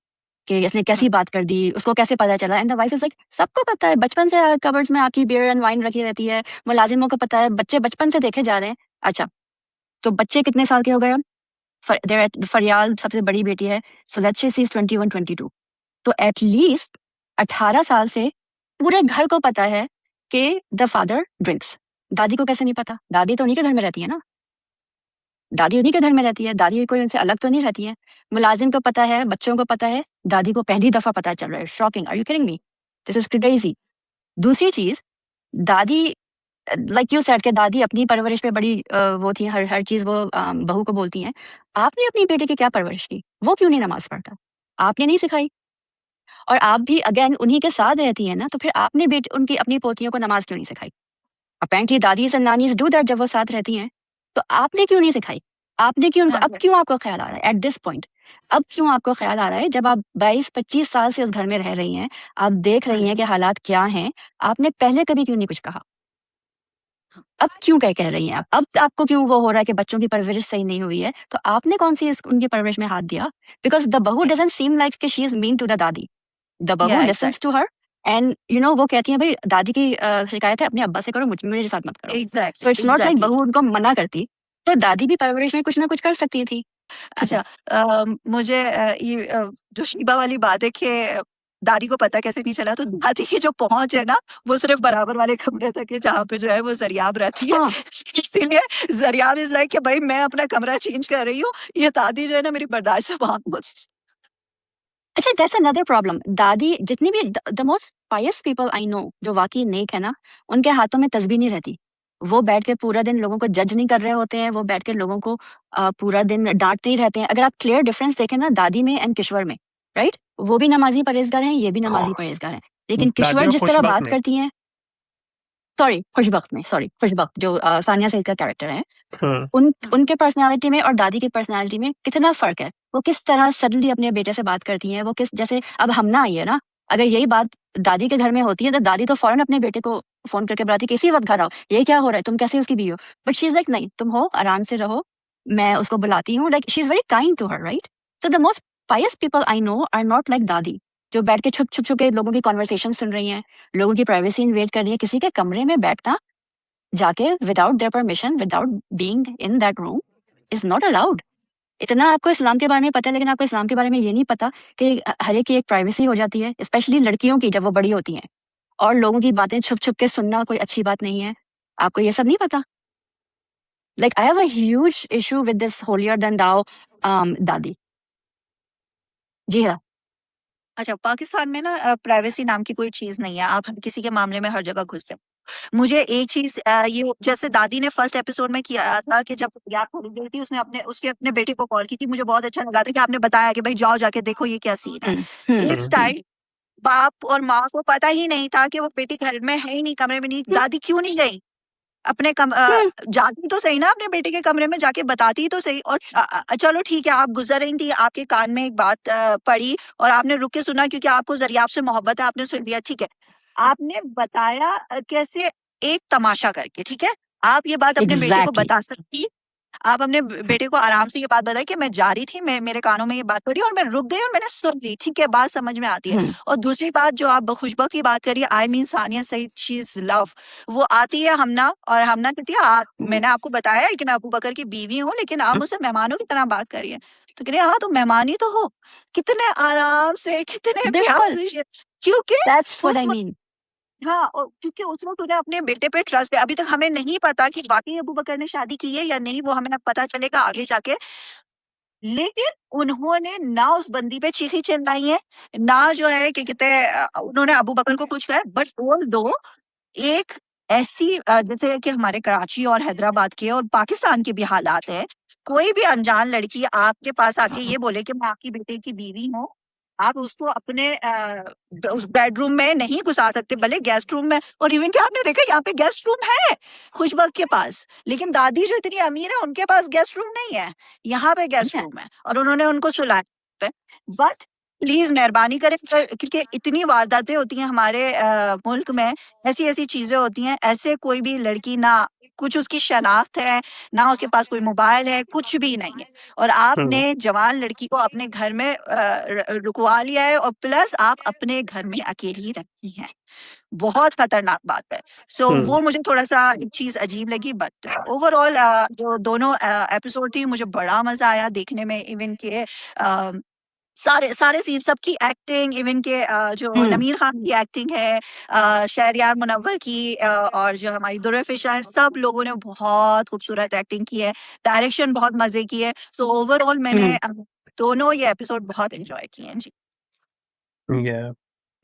कि इसने कैसी बात कर दी, उसको कैसे पता चला, and the wife is like सबको पता है, बचपन से कबर्ड्स में आपकी बियर एंड वाइन रखी रहती है, मुलाजिमों को पता है, बच्चे बचपन से देखे जा रहे हैं। अच्छा, तो बच्चे कितने साल के हो गए? फरियाल सबसे बड़ी बेटी है, so let's say she is 21 22, तो एटलीस्ट 18 साल से पूरे घर को पता है कि द फादर ड्रिंक्स। दादी को कैसे नहीं पता? दादी तो उन्हीं के घर में रहती है ना, दादी उन्हीं के घर में रहती है, दादी कोई उनसे अलग तो नहीं रहती है। मुलाजिम को पता है, बच्चों को पता है, दादी को पहली दफा पता चल रहा है। Shocking, are you kidding me? This is crazy. दूसरी चीज, दादी लाइक यू सेड के दादी अपनी परवरिश पे बड़ी वो थी, हर चीज वो बहू को बोलती हैं। आपने अपनी बेटे की क्या परवरिश की? वो क्यों नहीं नमाज पढ़ता? आपने नहीं सिखाई? और आप भी अगेन उन्हीं के साथ रहती हैं ना, तो फिर आपने उनकी अपनी पोतियों को नमाज क्यों नहीं सिखाई? अपेरेंटली दादीज एंड नानीज डू दैट जब वो साथ रहती हैं, तो आपने क्यों नहीं सिखाई? आपने क्यों उनको, अब क्यों आपको ख्याल आ रहा है एट दिस पॉइंट? अब क्यों आपको ख्याल आ रहा है जब आप 22-25 साल से उस घर में रह रही हैं, आप देख रही हैं कि हालात क्या हैं, आपने पहले कभी क्यों नहीं कुछ कहा? अब क्यों कह रही हैं आप? अब आपको क्यों वो हो रहा है कि बच्चों की परवरिश सही नहीं हुई है, तो आपने कौन-सी उनकी परवरिश में हाथ दिया? Because the bahu doesn't seem like कि she is mean to the dadi. The bahu Yeah, listens exactly. To her, and you know वो कहती हैं, भई दादी की शिकायत है अपने अब्बा से करो, मेरे साथ मत करो। Exactly. So it's not like Exactly. बहू उनको मना करती, तो दादी भी परवरिश में कुछ ना कुछ कर सकती थी। ठीक है। अच्छा, मुझे ये जो शीबा वाली बात है कि दादी को पता कैसे नहीं चला, तो दादी की जो पहुँच है ना, वो सिर्फ़ बराबर वाले कमरे तक है जहाँ पे जो है वो ज़रियाब रहती है। हाँ। इसीलिए ज़रियाब इज़ लाइक कि भई मैं अपना कमरा चेंज कर रही हूँ, ये दादी जो है ना मेरी बर्दाश्त से बाहर पहुँच। अच्छा, दैट्स अनदर प्रॉब्लम। दादी जितनी भी the most pious people I know जो वाक़ई नेक है ना, उनके हाथों में तस्बीह नहीं रहती। वो बैठ के पूरा दिन लोगों को जज नहीं कर रहे होते हैं, वो बैठ के लोगों को पूरा दिन डाँटते ही रहते हैं। अगर आप क्लियर डिफरेंस देखें ना दादी में एंड किश्वर में, राइट? वो भी नमाज़ी परहेज़गार हैं, ये भी नमाज़ी परहेज़गार हैं। लेकिन दादी किश्वर और जिस तरह खुशबक बात में। करती हैं, खुशबख्त जो सानिया सईद का कैरेक्टर है, उनके पर्सनैलिटी में और दादी की पर्सनैलिटी में कितना फ़र्क है। वो किस तरह सडनली अपने बेटे से बात करती हैं, वो किस जैसे अब हम ना आइए ना, अगर यही बात दादी के घर में होती है, तो दादी तो फ़ौरन अपने बेटे को फ़ोन करके बुलाती, किसी वक़्त घर आओ, ये क्या हो रहा है? तुम कैसे उसकी बीवी हो? बट शी इज़ लाइक नहीं, तुम हो, आराम से रहो, मैं उसको बुलाती हूँ, like she is very kind to her, right? So the most pious people I know are not like dadi. जो बैठ के छुप के लोगों की कन्वर्सेशन सुन रही हैं, लोगों की प्राइवेसी इन्वेड कर रही है। किसी के कमरे में बैठना जाके without their permission, without being in that room is not allowed. इतना आपको इस्लाम के बारे में पता है, लेकिन आपको इस्लाम के बारे में ये नहीं पता कि हर एक की एक प्राइवेसी हो जाती है, स्पेशली लड़कियों की जब वो बड़ी होती हैं, और लोगों की बातें छुप के सुनना कोई अच्छी बात नहीं है। आपको ये सब नहीं पता? Like, I have a huge issue with this holier than thou दादी। जी हाँ। अच्छा, पाकिस्तान में ना प्राइवेसी नाम की कोई चीज़ नहीं है, आप हर किसी के मामले में हर जगह घुस सकते हो। मुझे एक चीज़ ये जैसे दादी ने फर्स्ट एपिसोड में किया था कि जब याद खरीद गई थी, उसके अपने बेटे को कॉल की थी, मुझे बहुत अच्छा लगा था कि आपने बताया कि भाई जाओ जाके देखो ये क्या सीन है। इस टाइम बाप और माँ को पता ही नहीं था कि वो बेटी घर में है ही नहीं, कमरे में नहीं। दादी क्यों नहीं गई? अपने जाती तो सही ना, अपने बेटे के कमरे में जाके बताती तो सही। और चलो ठीक है, आप गुजर रही थी, आपके कान में एक बात पड़ी और आपने रुक के सुना क्योंकि आपको दरियाफ्त से मोहब्बत है, आपने सुन लिया, ठीक है। आपने बताया कैसे? एक तमाशा करके, ठीक है। आप ये बात अपने बेटे को Exactly. बता सकती, आप अपने बेटे को आराम से ये बात बताई कि मैं जा रही थी, मेरे कानों में ये बात पड़ी और मैं रुक गई और मैंने सुन ली, ठीक है, बात समझ में आती है। और दूसरी बात जो आप खुशबा की बात करिए, I mean Sania Saeed, she is love. वो आती है हमना और हमना कहती है मैंने आपको बताया है कि मैं अबू बकर की बीवी हूँ, लेकिन आप मुझसे मेहमानों की तरह बात करिए। तो कह रहे हाँ तुम मेहमान ही तो हो। कितने आराम से, कितने प्यार से, क्योंकि That's what I mean. हाँ, और क्योंकि उस वक़्त उन्हें अपने बेटे पे ट्रस्ट है। अभी तक हमें नहीं पता कि वाक़ई अबू बकर ने शादी की है या नहीं, वो हमें अब पता चलेगा आगे जाके। लेकिन उन्होंने ना उस बंदी पे चीखी चिल्लाई है, ना जो है कि कहते हैं उन्होंने अबू बकर को कुछ कहा। बट ऑल्दो एक ऐसी जैसे कि हमारे कराची और हैदराबाद के और पाकिस्तान के भी हालात हैं, कोई भी अनजान लड़की आपके पास आके ये बोले कि मैं आपकी बेटे की बीवी हूँ, आप उसको अपने उस बेडरूम में नहीं घुसा सकते, भले गेस्ट रूम में। और इवन कि आपने देखा यहाँ पे गेस्ट रूम है खुशबक के पास, लेकिन दादी जो इतनी अमीर है उनके पास गेस्ट रूम नहीं है, यहाँ पे गेस्ट रूम है और उन्होंने उनको सुलाया। बट प्लीज मेहरबानी करें, क्योंकि इतनी वारदातें होती हैं हमारे मुल्क में, ऐसी ऐसी चीजें होती हैं, ऐसे कोई भी लड़की ना कुछ उसकी शनाख्त है, ना उसके पास कोई मोबाइल है, कुछ भी नहीं है, और आपने जवान लड़की को अपने घर में रुकवा लिया है और प्लस आप अपने घर में अकेली रखती हैं। बहुत खतरनाक बात है। सो वो मुझे थोड़ा सा एक चीज अजीब लगी। बट ओवरऑल जो दोनों एपिसोड थी मुझे बड़ा मजा आया देखने में। इवन के सारे सीन, सबकी एक्टिंग, इवन के जो नमीर खान की एक्टिंग है, शहरयार मुनव्वर की और जो हमारी दुर्र फिशा है, सब लोगों ने बहुत खूबसूरत एक्टिंग की है, डायरेक्शन बहुत मजे की है। सो ओवरऑल मैंने दोनों ये एपिसोड बहुत एंजॉय किए हैं जी। Yeah.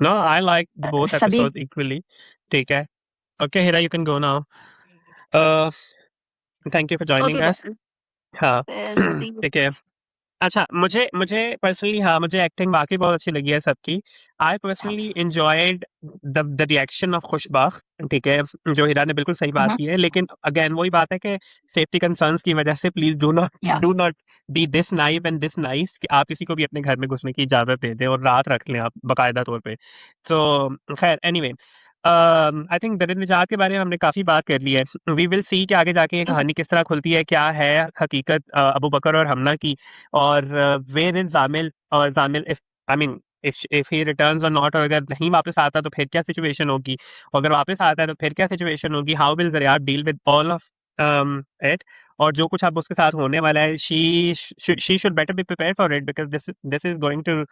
No, I like both सभी episodes equally. ठीक है. Okay, Hira, you can go now. Uh, thank you for joining okay us. हाँ. ठीक है. अच्छा, मुझे पर्सनली, हाँ, मुझे एक्टिंग वाकई बहुत अच्छी लगी है सबकी। I personally enjoyed the reaction of Khushbakht, ठीक है, जो हिरा ने बिल्कुल सही बात की है। लेकिन अगेन वही बात है कि सेफ्टी कंसर्न्स की वजह से please do not be this naive and this nice कि आप किसी को भी अपने घर में घुसने की इजाजत दे दें और रात रख लें आप बाकायदा तौर पे। तो खैर, एनीवे, आई थिंक दरिंद निजात के बारे में हमने काफ़ी बात कर ली है। वी विल सी कि आगे जाके ये कहानी किस तरह खुलती है, क्या है हकीकत अबू बकर और हमना की, और वेयर इज जामिल, और Jamil if I mean if he returns और नॉट, और अगर नहीं वापस आता तो फिर क्या सिचुएशन होगी, और अगर वापस आता है तो फिर क्या सिचुएशन होगी, how will Zariyat deal with all of it, और जो कुछ अब उसके साथ होने वाला है, she should better be prepared for it, because this is going to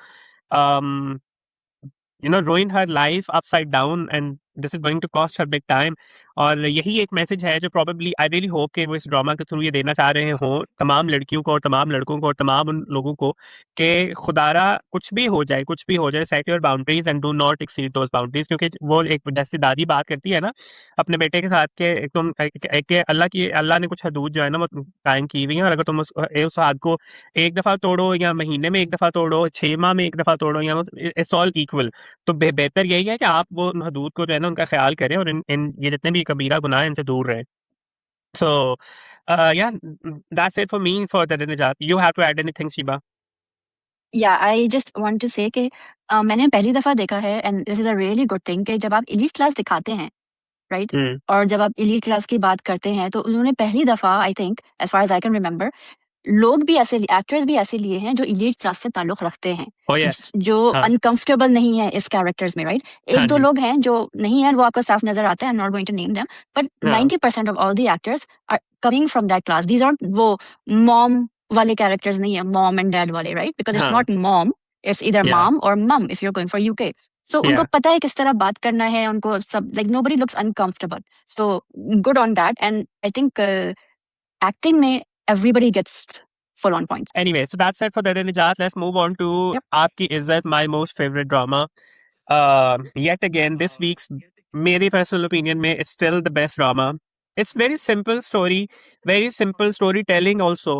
ruin her life upside down, and this is going to cost her big time. और यही एक मैसेज है जो probably I really hope कि वो इस ड्रामा के थ्रू ये देना चाह रहे हों तमाम लड़कियों को और तमाम लड़कों को और तमाम उन लोगों को कि खुदारा कुछ भी हो जाए, set your boundaries and do not exceed those boundaries. क्योंकि वो एक जैसे दादी बात करती है ना अपने बेटे के साथ के तुम अल्लाह ने कुछ हदूद जो है ना वो कायम की हुई है, और अगर तुम उस हद को एक दफ़ा तोड़ो या महीने में एक दफ़ा तोड़ो, 6 माह में एक दफ़ा तोड़ो, या इट्स ऑल इक्वल। तो बेहतर यही है कि आप वो उन हदूद को जो है ना उनका ख्याल करें और इन ये जितने भी कबीरा गुनाह हैं इनसे दूर रहें। सो या that's it for me for the Nijat. You have to add anything Shiba? या आई जस्ट वांट टू से कि मैंने पहली दफ़ा देखा है, and this is a really good thing, कि जब आप एलीट क्लास दिखाते हैं, राइट, और जब आप एलीट क्लास की बात करते हैं, तो उन्होंने पहली दफ़ा, I think as far as I can remember, लोग भी ऐसे एक्टर्स भी ऐसे लिए हैं जो एलीट क्लास से ताल्लुक रखते हैं, Oh yes. जो हाँ अनकंफर्टेबल नहीं है इस कैरेक्टर्स में, राइट? हाँ एक दो जी लोग हैं जो नहीं है, वो आपको साफ नजर आते हैं, I am not going to name them, but हाँ 90% of all the actors are coming from that class. These are वो मॉम वाले कैरेक्टर्स नहीं है, मॉम एंड डैड वाले, राइट? बिकॉज इट्स हाँ नॉट मॉम, इट्स इधर yeah मॉम और mum if you are going for UK. So उनको yeah पता है किस तरह बात करना है, उनको सब like nobody looks uncomfortable. So good on that, and I think acting में everybody gets full on points. Anyway, so that's it for Dare Nijat. Let's move on to Yep. Aapki Izzat, my most favorite drama. Yet again, this week's मेरी personal opinion में it's still the best drama. It's very simple story, very simple storytelling also,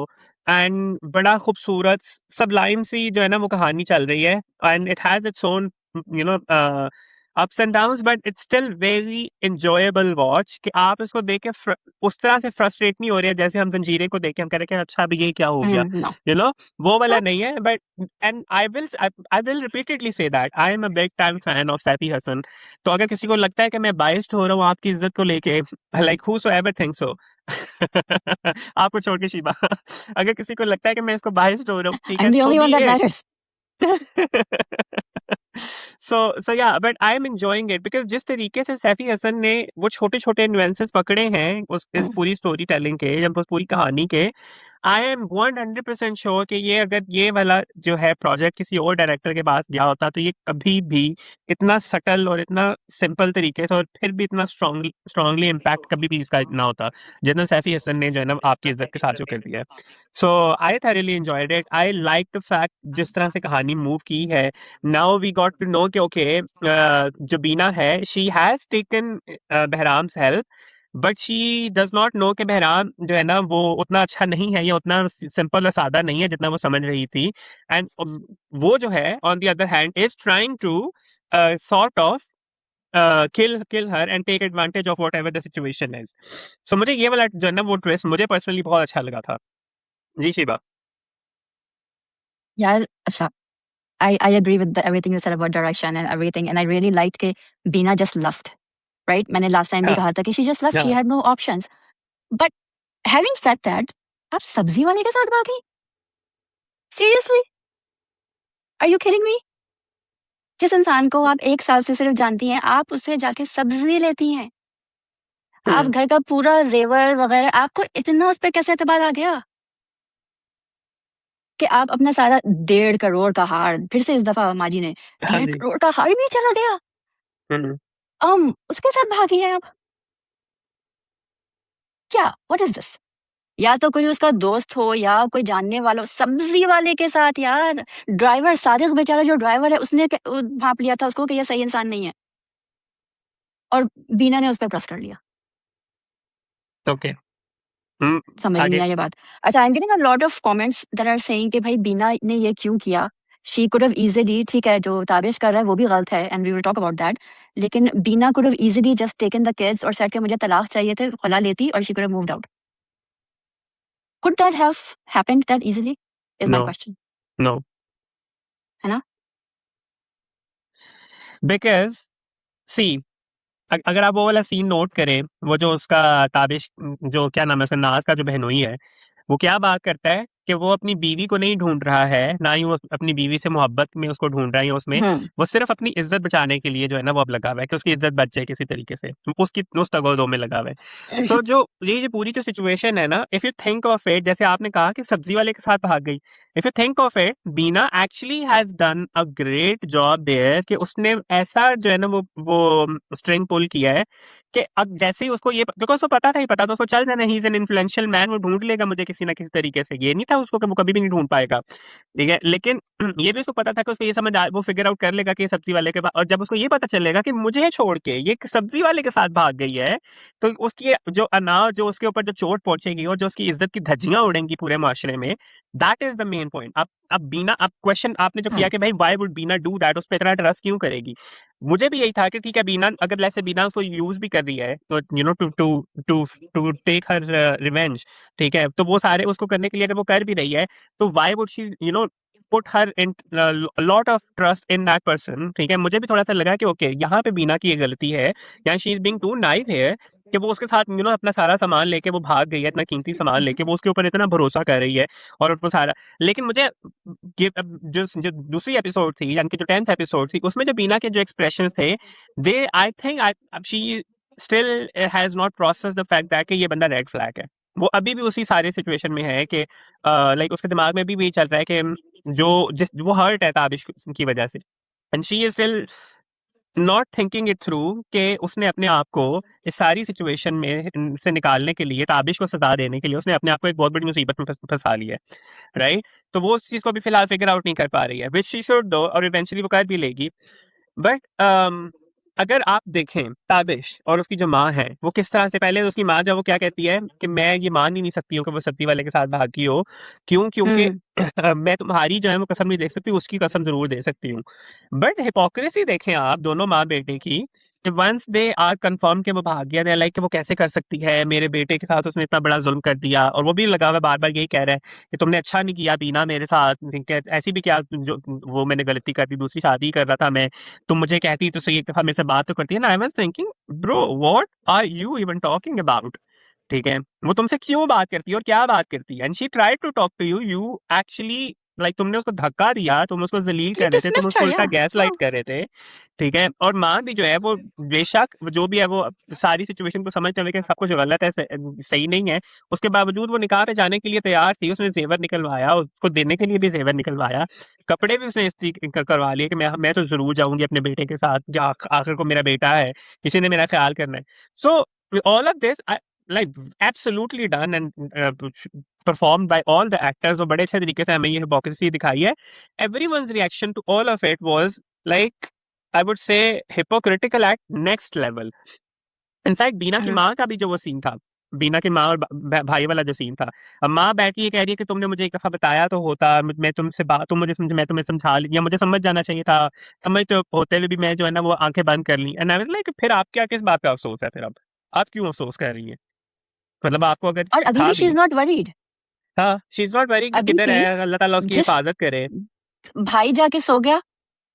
and बड़ा खूबसूरत sublime सी जो है ना वो कहानी चल रही है, and it has its own you know ups and downs, but it's still very enjoyable watch कि आप इसको देख के उस तरह से फ्रस्ट्रेट नहीं हो रहे हैं जैसे हम जंजीरें को देख के हम कह रहे हैं कि अच्छा अभी ये क्या हो गया, No. you know, वो वाला नहीं है. But and I will repeatedly say that I am a big time fan of Safi Hassan. तो अगर किसी को लगता है कि मैं biased हो रहा हूँ आपकी इज्जत को लेके, like whosoever thinks so आपको छोड़ के शिबा अगर किसी को लगता है कि मैं इसको biased हो रहा हूँ, ठीक है, I'm the so only one be that it. matters. so yeah, but I am enjoying it because जिस तरीके से सैफी हसन ने वो छोटे छोटे नुएंसेस पकड़े हैं उस इस पूरी स्टोरी टेलिंग के या उस पूरी कहानी के, आई एम 100% श्योर कि ये अगर ये वाला जो है प्रोजेक्ट किसी और डायरेक्टर के पास गया होता तो ये कभी भी इतना सटल और इतना सिंपल तरीके से और फिर भी इतना स्ट्रांगली इम्पैक्ट कभी भी इसका इतना होता जितना सैफी हसन ने जो है ना आपकी इज्जत के साथ जो कर दिया है. सो आई thoroughly enjoyed it. I like the fact जिस तरह से कहानी मूव की है. Now we got to know कि okay, जो बीना है she has taken बहराम्स help, but she does not know कि बहराम जो है ना वो उतना अच्छा नहीं है या उतना सिंपल और सादा नहीं है जितना वो समझ रही थी. एंड वो जो है on the other hand is trying to sort of kill her and take advantage of whatever the situation is. So मुझे ये वाला जो है ना वो ट्विस्ट मुझे पर्सनली बहुत अच्छा लगा था. जी शिबा. यार अच्छा, I agree with everything you said about direction and everything, and I really liked कि Beena just left, right? मैंने last time भी हाँ कहा था कि she just left, she हाँ had no options. But having said that, आप सब्जी वाले के साथ भागी? Seriously? Are you kidding me? जिस इंसान को आप 1 साल से सिर्फ जानती हैं, आप उससे जाके सब्जी लेती हैं. आप घर का पूरा ज़ेवर वगैरह, आपको इतना उस पे कैसे एतबार आ गया? कि आप अपना सारा 1.5 करोड़ का हार, फिर से इस दफ़ा माँ जी ने हाँ 1.5 जी. करोड़ का हार भी चला गया. उसके साथ भागी हैं आप. क्या? What is this? या तो कोई उसका दोस्त हो या कोई जानने वाला हो, सब्जी वाले के साथ यार. ड्राइवर सादिक बेचारा जो ड्राइवर है उसने भांप लिया था उसको कि ये सही इंसान नहीं है. और बीना ने उस पे प्रेस कर लिया. ओके. समझ नहीं आगे. आई ये बात. अच्छा, I am getting a lot of comments that are saying कि भाई बीना ने ये क्यों किया? शी कुड हैव ईज़िली, ठीक है, जो ताबिश कर रहा है वो भी गलत है and we will talk about that. लेकिन Beena could have easily just taken the kids और सेड कि मुझे तलाक चाहिए थे, खला लेती और she could have moved out. Could that have happened that easily? Is my No. question. No. है ना? Because see, अगर आप वो वाला सीन नोट करें, वो जो उसका ताबिश जो क्या नाम है उसका, नाज का जो बहनोई है, वो क्या बात करता है कि वो अपनी बीवी को नहीं ढूंढ रहा है, ना ही वो अपनी बीवी से मोहब्बत में उसको ढूंढ रहा है उसमें, वो सिर्फ अपनी इज्जत बचाने के लिए जो है ना वो अब लगा हुआ है कि उसकी इज्जत बच जाए किसी तरीके से, उसकी उस तगोदो में लगा हुआ है. सो जो ये पूरी जो सिचुएशन है ना, if you think of it, जैसे आपने कहा कि सब्जी वाले के साथ भाग गई, if you think of it, Beena actually has done a great job there कि उसने ऐसा जो है ना वो स्ट्रिंग पुल किया है कि अब जैसे ही उसको ये, क्योंकि उसको पता था उसको चल जाना, he is an influential man, वो ढूंढ लेगा मुझे किसी ना किसी तरीके से. ये नहीं था उसको कि वो कभी भी नहीं ढूंढ पाएगा, ठीक है. लेकिन ये भी उसको पता था कि उसको ये समझ वो फिगर आउट कर लेगा कि ये सब्जी वाले के पास, और जब उसको ये पता चलेगा कि मुझे छोड़ के ये सब्जी वाले के साथ भाग गई है, तो उसकी जो अनाज, जो उसके ऊपर जो चोट पहुंचेगी और जो उसकी इज्जत की धज्जियां उड़ेंगी पूरे माशरे में, that is the main point. अब बीना, अब क्वेश्चन आपने जो किया कि भाई why would Beena do that, उस पर इतना ट्रस्ट क्यों करेगी, मुझे भी यही था कि ठीक है बीना, अगर जैसे बीना उसको यूज भी कर रही है तो you know to take her revenge, ठीक है, तो वो सारे उसको करने के लिए अगर वो कर भी रही है, तो why would she you know put her in lot of trust in that person, ठीक है. मुझे भी थोड़ा सा लगा कि ओके यहाँ पे बीना की ये गलती है, या she is being too naive here कि वो उसके साथ अपना सारा सामान लेके वो भाग गई है, इतना कीमती सामान लेके वो उसके ऊपर इतना भरोसा कर रही है और वो सारा। लेकिन मुझे ये अब जो दूसरी एपिसोड थी, यानी कि जो 10th एपिसोड थी, उसमें जो बीना के जो एक्सप्रेशंस थे, they I think she still has not processed the fact that कि ये बंदा रेड फ्लैग है। वो अभी भी उसी सारे सिचुएशन में है कि लाइक उसके दिमाग में भी चल रहा है कि वो हर्ट है ताबिश की वजह से, and she is still not thinking it through कि उसने अपने आप को इस सारी सिचुएशन में से निकालने के लिए, ताबिश को सजा देने के लिए उसने अपने आप को एक बहुत बड़ी मुसीबत में फंसा लिया है, राइट? तो वो उस चीज को भी फिलहाल फिगर आउट नहीं कर पा रही है, विच शी शुड दो, और इवेंचुअली वो कर भी लेगी। बट अगर आप देखें ताबिश और उसकी जो माँ है, वो किस तरह से, पहले उसकी माँ जब वो क्या कहती है कि मैं ये मान ही नहीं सकती हूँ कि वो सब्जी वाले के साथ भागी हो, क्योंकि मैं तुम्हारी जो है वो कसम नहीं दे सकती, उसकी कसम जरूर दे सकती हूँ। बट हिपोक्रेसी देखें आप दोनों माँ बेटे की, कि वंस दे आर कंफर्म कि वो भाग गया, दे लाइक कि वो कैसे कर सकती है, मेरे बेटे के साथ उसने इतना बड़ा जुल्म कर दिया, और वो भी लगा हुआ बार बार यही कह रहा है कि तुमने अच्छा नहीं किया बीना मेरे साथ, ऐसी भी क्या जो वो मैंने गलती कर दी, दूसरी शादी कर रहा था मैं, तुम मुझे कहती तो सही, एक दफा मेरे से बात तो करती है ना। I was thinking bro what are you even talking about, ठीक है? वो तुमसे क्यों बात करती है और क्या बात करती है? And she tried to talk to you, you actually like तुमने उसको धक्का दिया, तुम उसको जलील कर रहे थे, तुम डिसमिस्ड उसको हर, उल्टा या गैस लाइट कर रहे थे, ठीक है? और माँ भी जो है वो बेशक जो भी है वो सारी सिचुएशन को समझते हुए कि सब कुछ गलत है, सही नहीं है, उसके बावजूद वो निकाह पे जाने के लिए तैयार थी, उसने जेवर निकलवाया, उसको देने के लिए भी जेवर निकलवाया, कपड़े भी उसने करवा लिए कि मैं तो जरूर जाऊंगी अपने बेटे के साथ, आखिर को मेरा बेटा है, किसी ने मेरा ख्याल करना है। So all of this like absolutely done and performed by all the actors, और बड़े अच्छे तरीके से हमें ये hypocrisy दिखाई है। Everyone's reaction to all of it was like I would say hypocritical at next level. In fact Beena की माँ का भी जो वो सीन था, बीना की माँ और भाई वाला जो सीन था, अब माँ बैठी है कह रही है कि तुमने मुझे एक दफा बताया तो होता, मैं तुमसे बात, तुम मुझे समझ, मैं तुम्हें समझा या मुझे समझ जाना चाहिए था, समझ तो होते हुए भी मैं जो है ना वो आंखें बंद कर ली। एंड आई वाज लाइक फिर आप क्या, किस बात का अफसोस है फिर? अब आप क्यों अफसोस कर रही है? मतलब आपको अगर और अभी था भी शी भी, इज नॉट वरीड। हाँ, शी इज नॉट वेरी, अभी किधर भी है, अल्लाह ताला उसकी जिस हिफाजत करे। भाई जाके सो गया,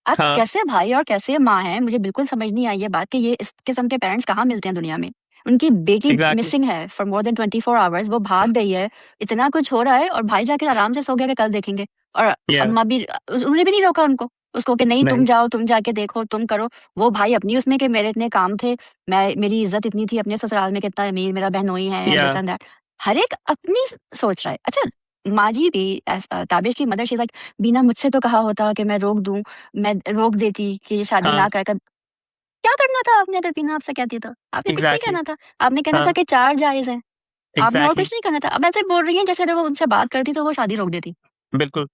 आप हाँ कैसे भाई और कैसे माँ हैं, मुझे बिल्कुल समझ नहीं आई ये बात कि ये इस किस्म के पेरेंट्स कहाँ मिलते हैं दुनिया में। उनकी बेटी एग्जैक्टली, मिसिंग है फॉर मोर देन 24 आवर्स, वो भाग गई है, इतना कुछ हो रहा है, और भाई जाके आराम से सो गया कि कल देखेंगे। और या अम्मा भी, उन्होंने भी नहीं रोका उनको, उसको कि नहीं तुम नहीं, जाओ, तुम जाके देखो, तुम करो। वो भाई अपनी उसमें कि मेरे इतने काम थे, मेरी इज्जत इतनी थी अपने ससुराल में, कितना अमीर मेरा बहनोई है, एंड या दिस एंड दैट। हर एक अपनी सोच रहा है। अच्छा, माँ जी भी, ताबिश की मदर, शी लाइक, बीना मुझसे तो कहा होता कि मैं रोक दूं, मैं रोक देती कि ये शादी हाँ, ना कर कर। क्या करना था आपने अगर बीना आपसे कहती तो? आपने कुछ नहीं एग्जैक्टली, कहना था। आपने कहना था हाँ, कि 4 जायज़ हैं। आपने और एग्जैक्टली, कुछ नहीं करना था। अब ऐसे बोल रही हैं जैसे अगर वो उनसे बात करती तो वो शादी रोक देती। बिल्कुल।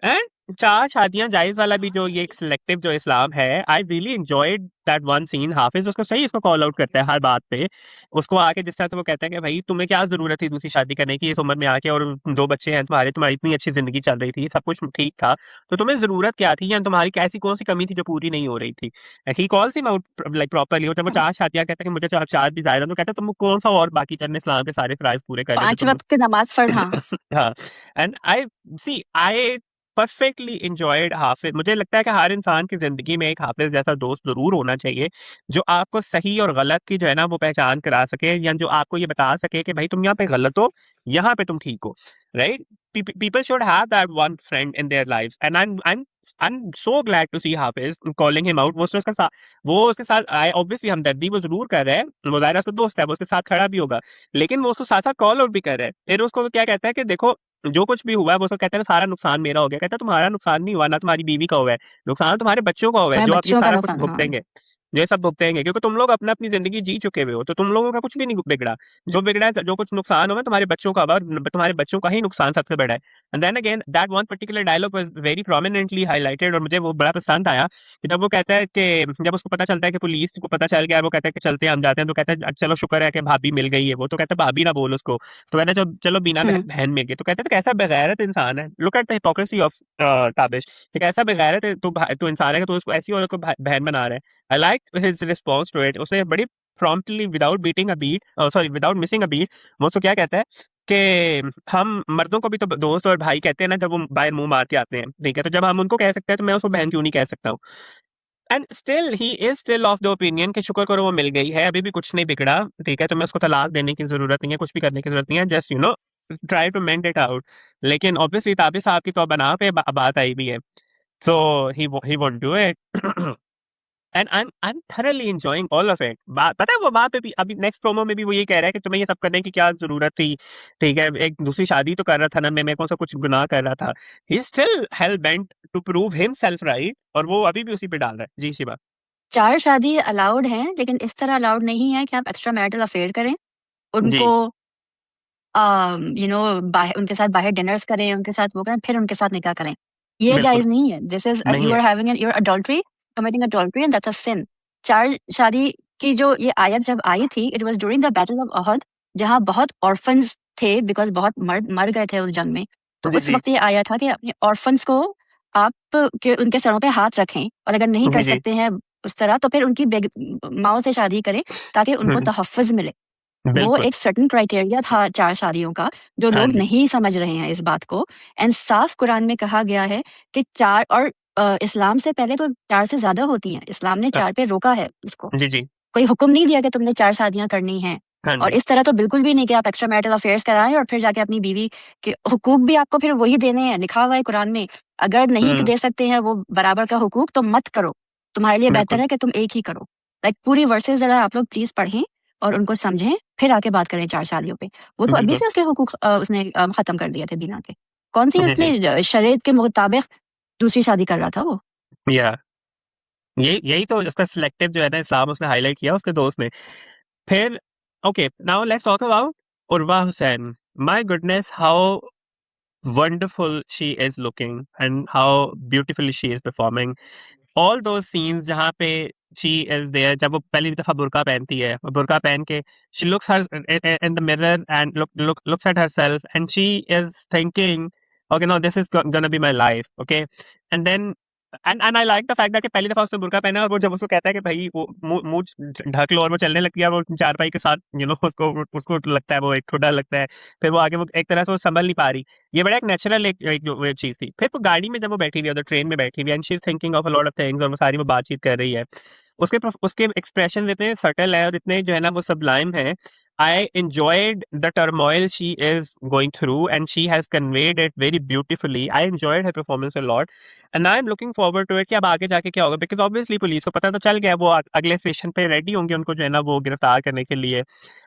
एंड 4 शादियाँ जायज़ वाला भी जो ये एक सिलेक्टिव जो इस्लाम है, I really enjoyed that one scene. Hafiz उसको सही, उसको कॉल आउट करता है हर बात पे। उसको आके जिस तरह से वो कहता है कि भई तुम्हें क्या ज़रूरत थी दूसरी शादी करने की इस उम्र में आके, और 2 बच्चे हैं तुम्हारे, तुम्हारी इतनी अच्छी ज़िंदगी चल रही थी, सब कुछ ठीक था। तो तुम्हें ज़रूरत क्या थी, या तुम्हारी कैसी कौन-सी कमी थी जो पूरी नहीं हो रही थी? He calls him out like properly, और जब वो हुँ, 4 शादियाँ कहता है कि मुझे 4 भी ज़्यादा, तो कहता है तुम कौन-सा और बाकी चंद इस्लाम के सारे फ़राइज़ पूरे कर लेते 5 तुम। वक़्त की नमाज़ फ़र्ज़, हाँ। हाँ, एंड आई परफेक्टली एंजॉयड हाफिज। मुझे लगता है कि हर इंसान की जिंदगी में एक हाफिज जैसा दोस्त जरूर होना चाहिए, जो आपको सही और गलत की जो है ना वो पहचान करा सके, या जो आपको ये बता सके कि भाई तुम यहाँ पे गलत हो, यहाँ पे तुम ठीक हो, right? People should have that one friend in their lives, and I am so glad to see Hafiz calling him out. वो उसके साथ आई ऑब्वियसली हमदर्दी वो जरूर कर रहा है, वो ज़ाहिर है उसका दोस्त है, वो उसके साथ खड़ा भी होगा, लेकिन वो उसको साथ साथ कॉल आउट भी कर रहा है। फिर उसको क्या कहता है कि देखो जो कुछ भी हुआ है, वो उसको कहता है ना सारा नुकसान मेरा हो गया। कहता है तुम्हारा नुकसान नहीं हुआ, ना तुम्हारी बीवी का हुआ है, नुकसान तुम्हारे बच्चों का हुआ है, तुम्हारे जो अब ये बच्चों का सारा कुछ नुकसान, हाँ। भुगतेंगे, जो ये सब भुगतेंगे, क्योंकि तुम लोग अपनी जिंदगी जी चुके हुए हो, तो तुम लोगों का कुछ भी नहीं बिगड़ा। जो बिगड़ा है, जो कुछ नुकसान हुआ है, तुम्हारे बच्चों का हुआ, और तुम्हारे बच्चों का ही नुकसान सबसे बड़ा है। And then again that one particular dialogue was very prominently highlighted, और मुझे वो बड़ा पसंद आया कि जब वो कहता है कि जब उसको पता चलता है कि पुलिस को पता चल गया है, वो कहता है कि चलते हैं, हम जाते हैं, तो कहता है चलो शुक्र है कि भाभी मिल गई है। वो तो कहता है भाभी ना बोल उसको, तो कहता है जब चलो बीना हुँ। बहन मिल गई, तो कहता है तो कैसा बेगैरत इंसान है। Look at the hypocrisy of Tabish, एक ऐसा बेगैरत है, तो इंसान है कि तो उसको ऐसी औरत को बहन बना रहा है। I like his response to it. उसने बड़ी promptly without beating a beat, sorry without missing a beat, वो उसको क्या कहता है कि हम मर्दों को भी तो दोस्त और भाई कहते हैं ना, जब वो बाहर मुंह मार के आते हैं, ठीक है? तो जब हम उनको कह सकते हैं तो मैं उसको बहन क्यों नहीं कह सकता हूँ? And still he is still of the opinion कि शुक्र करो वो मिल गई है, अभी भी कुछ नहीं बिगड़ा, ठीक है, तुम्हें उसको तलाक देने की जरूरत नहीं है, कुछ भी करने की जरूरत नहीं है, just try to mend it out. लेकिन ऑब्वियसली ताबिश साहब की तो बना पे बात आई भी है, so he won't do it. And I am thoroughly enjoying all of it. बात पता है, वो वहां पे भी अभी नेक्स्ट प्रोमो में भी वो ये कह रहा है कि तुम्हें ये सब करने की क्या जरूरत थी, ठीक है, एक दूसरी शादी तो कर रहा था ना, मैं कौन सा कुछ गुनाह कर रहा था। He still hell bent to prove himself right, और वो अभी भी उसी पे डाल रहा है। जी शिवा। 4 शादी अलाउड हैं, लेकिन इस तरह अलाउड नहीं है कि आप एक्स्ट्रा मैरिटल अफेयर करें, जी उनको बाहर उनके साथ बाहर डिनर्स करें, उनके साथ वो करें, फिर उनके साथ निकाह करें। ये बिल्कुल जायज़ नहीं है। दिस इज़ नहीं यू है। Are having an you are adultery, committing adultery and that's a sin. 4 शादी की जो ये आयत जब आई थी, it was during the battle of Uhud, जहाँ बहुत ऑर्फन्स थे बिकॉज़ बहुत मर्द मर गए थे उस जंग में। तो जी उस जी वक़्त ये आया था कि अपने ऑर्फन्स को आप के उनके सरों पे हाथ रखें, और अगर नहीं जी कर जी। सकते हैं उस तरह, तो फिर उनकी माँओं से शादी करें ताकि उनको हम्म, तहफ़्फ़ुज़ मिले। वो बिल्कुल। एक सर्टेन क्राइटेरिया था 4 शादियों का, जो हाँ लोग जी। नहीं समझ रहे हैं इस बात को। एंड साफ कुरान में कहा गया है कि 4, और इस्लाम से पहले तो 4 से ज़्यादा होती हैं। इस्लाम ने हाँ, 4 पे रोका है उसको। जी जी। कोई हुक्म नहीं दिया कि तुमने 4 शादियाँ करनी हैं। हाँ और जी। इस तरह तो बिल्कुल भी नहीं कि आप एक्स्ट्रा मैरिटल अफेयर्स कराएँ और फिर जाके अपनी बीवी के हुकूक भी आपको फिर वही देने हैं, लिखा हुआ है कुरान में। अगर नहीं हम्म, दे सकते हैं वो बराबर का हुकूक, तो मत करो। तुम्हारे लिए बेहतर बिल्कुल है कि तुम एक ही करो। लाइक पूरी वर्सेस ज़रा आप लोग प्लीज़ पढ़ें और उनको समझें, फिर आके बात करें 4 शादियों पे। वो तो अभी बिल्कुल। से उसके हुकूक उसने ख़त्म कर दिए थे बीना के। कौन-सी जी जी। उसने शरीयत के मुताबिक दूसरी शादी कर रहा था वो। या यही यही तो उसका सिलेक्टिव जो है ना इस्लाम, उसने हाईलाइट किया उसके दोस्त ने। फिर okay, now let's talk about Urwa Hussain. My goodness, how wonderful she is looking and how beautifully she is performing. All those scenes जहाँ पे she is there, जब वो पहली दफा बुर्का पहनती है, वो बुर्का पहन के she looks her in the mirror and looks at herself and she is thinking, okay, no, this is gonna be my life, okay, and then and I like the fact that कि पहली दफा उसने बुर्का पहना है, और वो जब उसको कहता है कि भाई वो मुंह ढक लो, और वो चलने लगती है, और वो चारपाई के साथ उसको उसको लगता है, वो एक थोड़ा लगता है, फिर वो आगे वो एक तरह से वो संभल नहीं पा रही। ये बड़ा एक नेचुरल एक चीज थी। फिर वो गाड़ी में जब वो बैठी हुई है, ट्रेन में बैठी हुई है, and she is thinking of a lot of things, और वो सारी वो बातचीत कर रही है, उसके एक्सप्रेशन इतने सटल है और इतने जो है ना वो सबलाइम है। I enjoyed the turmoil she is going through and she has conveyed it very beautifully. I enjoyed her performance a lot and I'm looking forward to it कि अब आगे जाके क्या होगा, because obviously पुलिस को पता तो चल गया, वो अगले स्टेशन पे रेडी होंगे उनको जो है ना वो गिरफ्तार करने के लिए,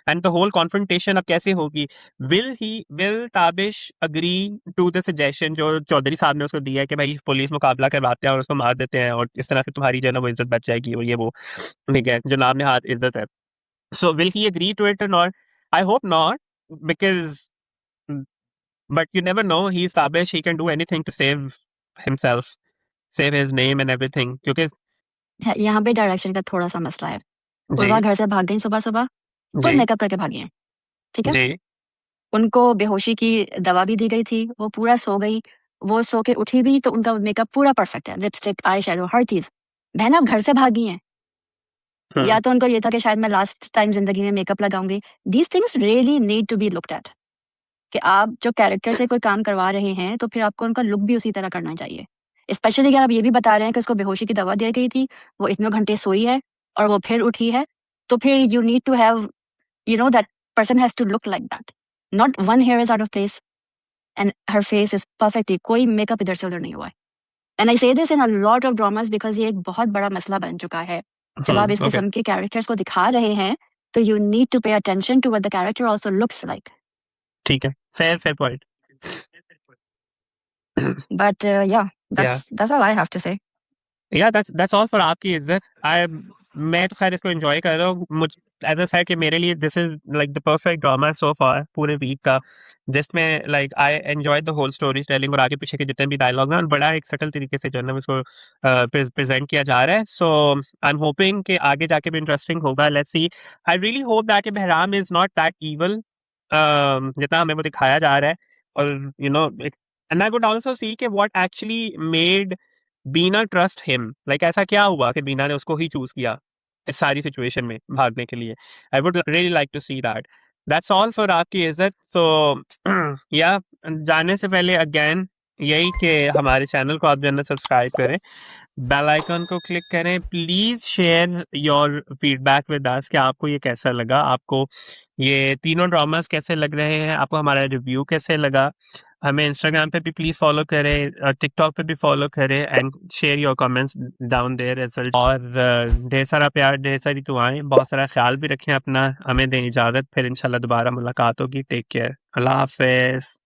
एंड द होल कॉन्फ्रंटेशन अब कैसे होगी। Will Tabish agree to the suggestion जो चौधरी साहब ने उसको दिया है कि भाई पुलिस मुकाबला करवाते हैं और उसको मार देते हैं, और इस तरह से तुम्हारी जो है ना वो इज्जत बच जाएगी, और ये वो ठीक है जो नाम हाथ इज्जत है। So will he agree to it or not? I hope not, because but you never know. He established he can do anything to save himself, save his name and everything. क्योंकि अच्छा, यहाँ पे डायरेक्शन का थोड़ा-सा मसला है। उर्वा जी घर से भाग गई सुबह-सुबह, फुल जी मेकअप करके भागी हैं, ठीक है? जी उनको बेहोशी की दवा भी दी गई थी, वो पूरा सो गई, वो सो के उठी भी तो उनका मेकअप पूरा परफेक्ट है, लिपस्टिक, आई शैडो, हर चीज़। बहन आप घर से भागी हैं, हम्म या तो उनको ये था कि शायद मैं लास्ट टाइम ज़िंदगी में मेकअप लगाऊँगी। These things really need to be looked at, कि आप जो कैरेक्टर से कोई काम करवा रहे हैं, तो फिर आपको उनका लुक भी उसी तरह करना चाहिए। स्पेशली अगर आप ये भी बता रहे हैं कि उसको बेहोशी की दवा दी गई थी, वो इतने घंटे सोई है और वो फिर उठी है, तो फिर you need to have that person has to look like that. Not one hair is out of place and her face is perfectly, कोई मेकअप इधर से उधर नहीं हुआ है। And I say this in a lot of dramas because ये एक बहुत बड़ा मसला बन चुका है। जब आप इस ओके किस्म के कैरेक्टर्स को दिखा रहे हैं, तो you need to pay attention to what the character also looks like. ठीक है, fair point. But yeah, Yeah. that's all I have to say. या दैट्स ऑल फॉर आपकी इज्जत। आई मैं तो खैर इसको एंजॉय कर रहा हूँ। मुझ एज अ सेड कि मेरे लिए this is like the perfect drama so far पूरे वीक का, जिसमें like I enjoy the whole story telling, और आगे पीछे के जितने भी डायलॉग हैं, और बड़ा एक सटल तरीके से जो है ना उसको प्रेजेंट किया जा रहा है। सो आई एम होपिंग कि आगे जाके भी इंटरेस्टिंग होगा। Let's see. I really hope that Bahram is not that evil जितना हमें वो दिखाया जा रहा है, और and I would also see कि what actually made Beena trust him, like ऐसा क्या हुआ कि बीना ने उसको ही चूज किया इस सारी सिचुएशन में भागने के लिए। I would really like to see that. That's all for आपकी इज्जत। सो या जाने से पहले अगेन यही कि हमारे चैनल को आप जो है ना सब्सक्राइब करें, बेल आइकन को क्लिक करें। Please share your feedback with us कि आपको ये कैसा लगा, आपको ये तीनों ड्रामास कैसे लग रहे हैं, आपको हमारा रिव्यू कैसे लगा। हमें इंस्टाग्राम पे भी प्लीज फॉलो करें, टिकटॉक पे भी फॉलो करें and share your comments down there as well. और ढेर सारा प्यार, ढेर सारी दुआएं, बहुत सारा ख्याल भी रखें अपना। हमें दें इजाजत, फिर इंशाल्लाह दोबारा मुलाकात होगी। टेक केयर, अल्लाह हाफिज।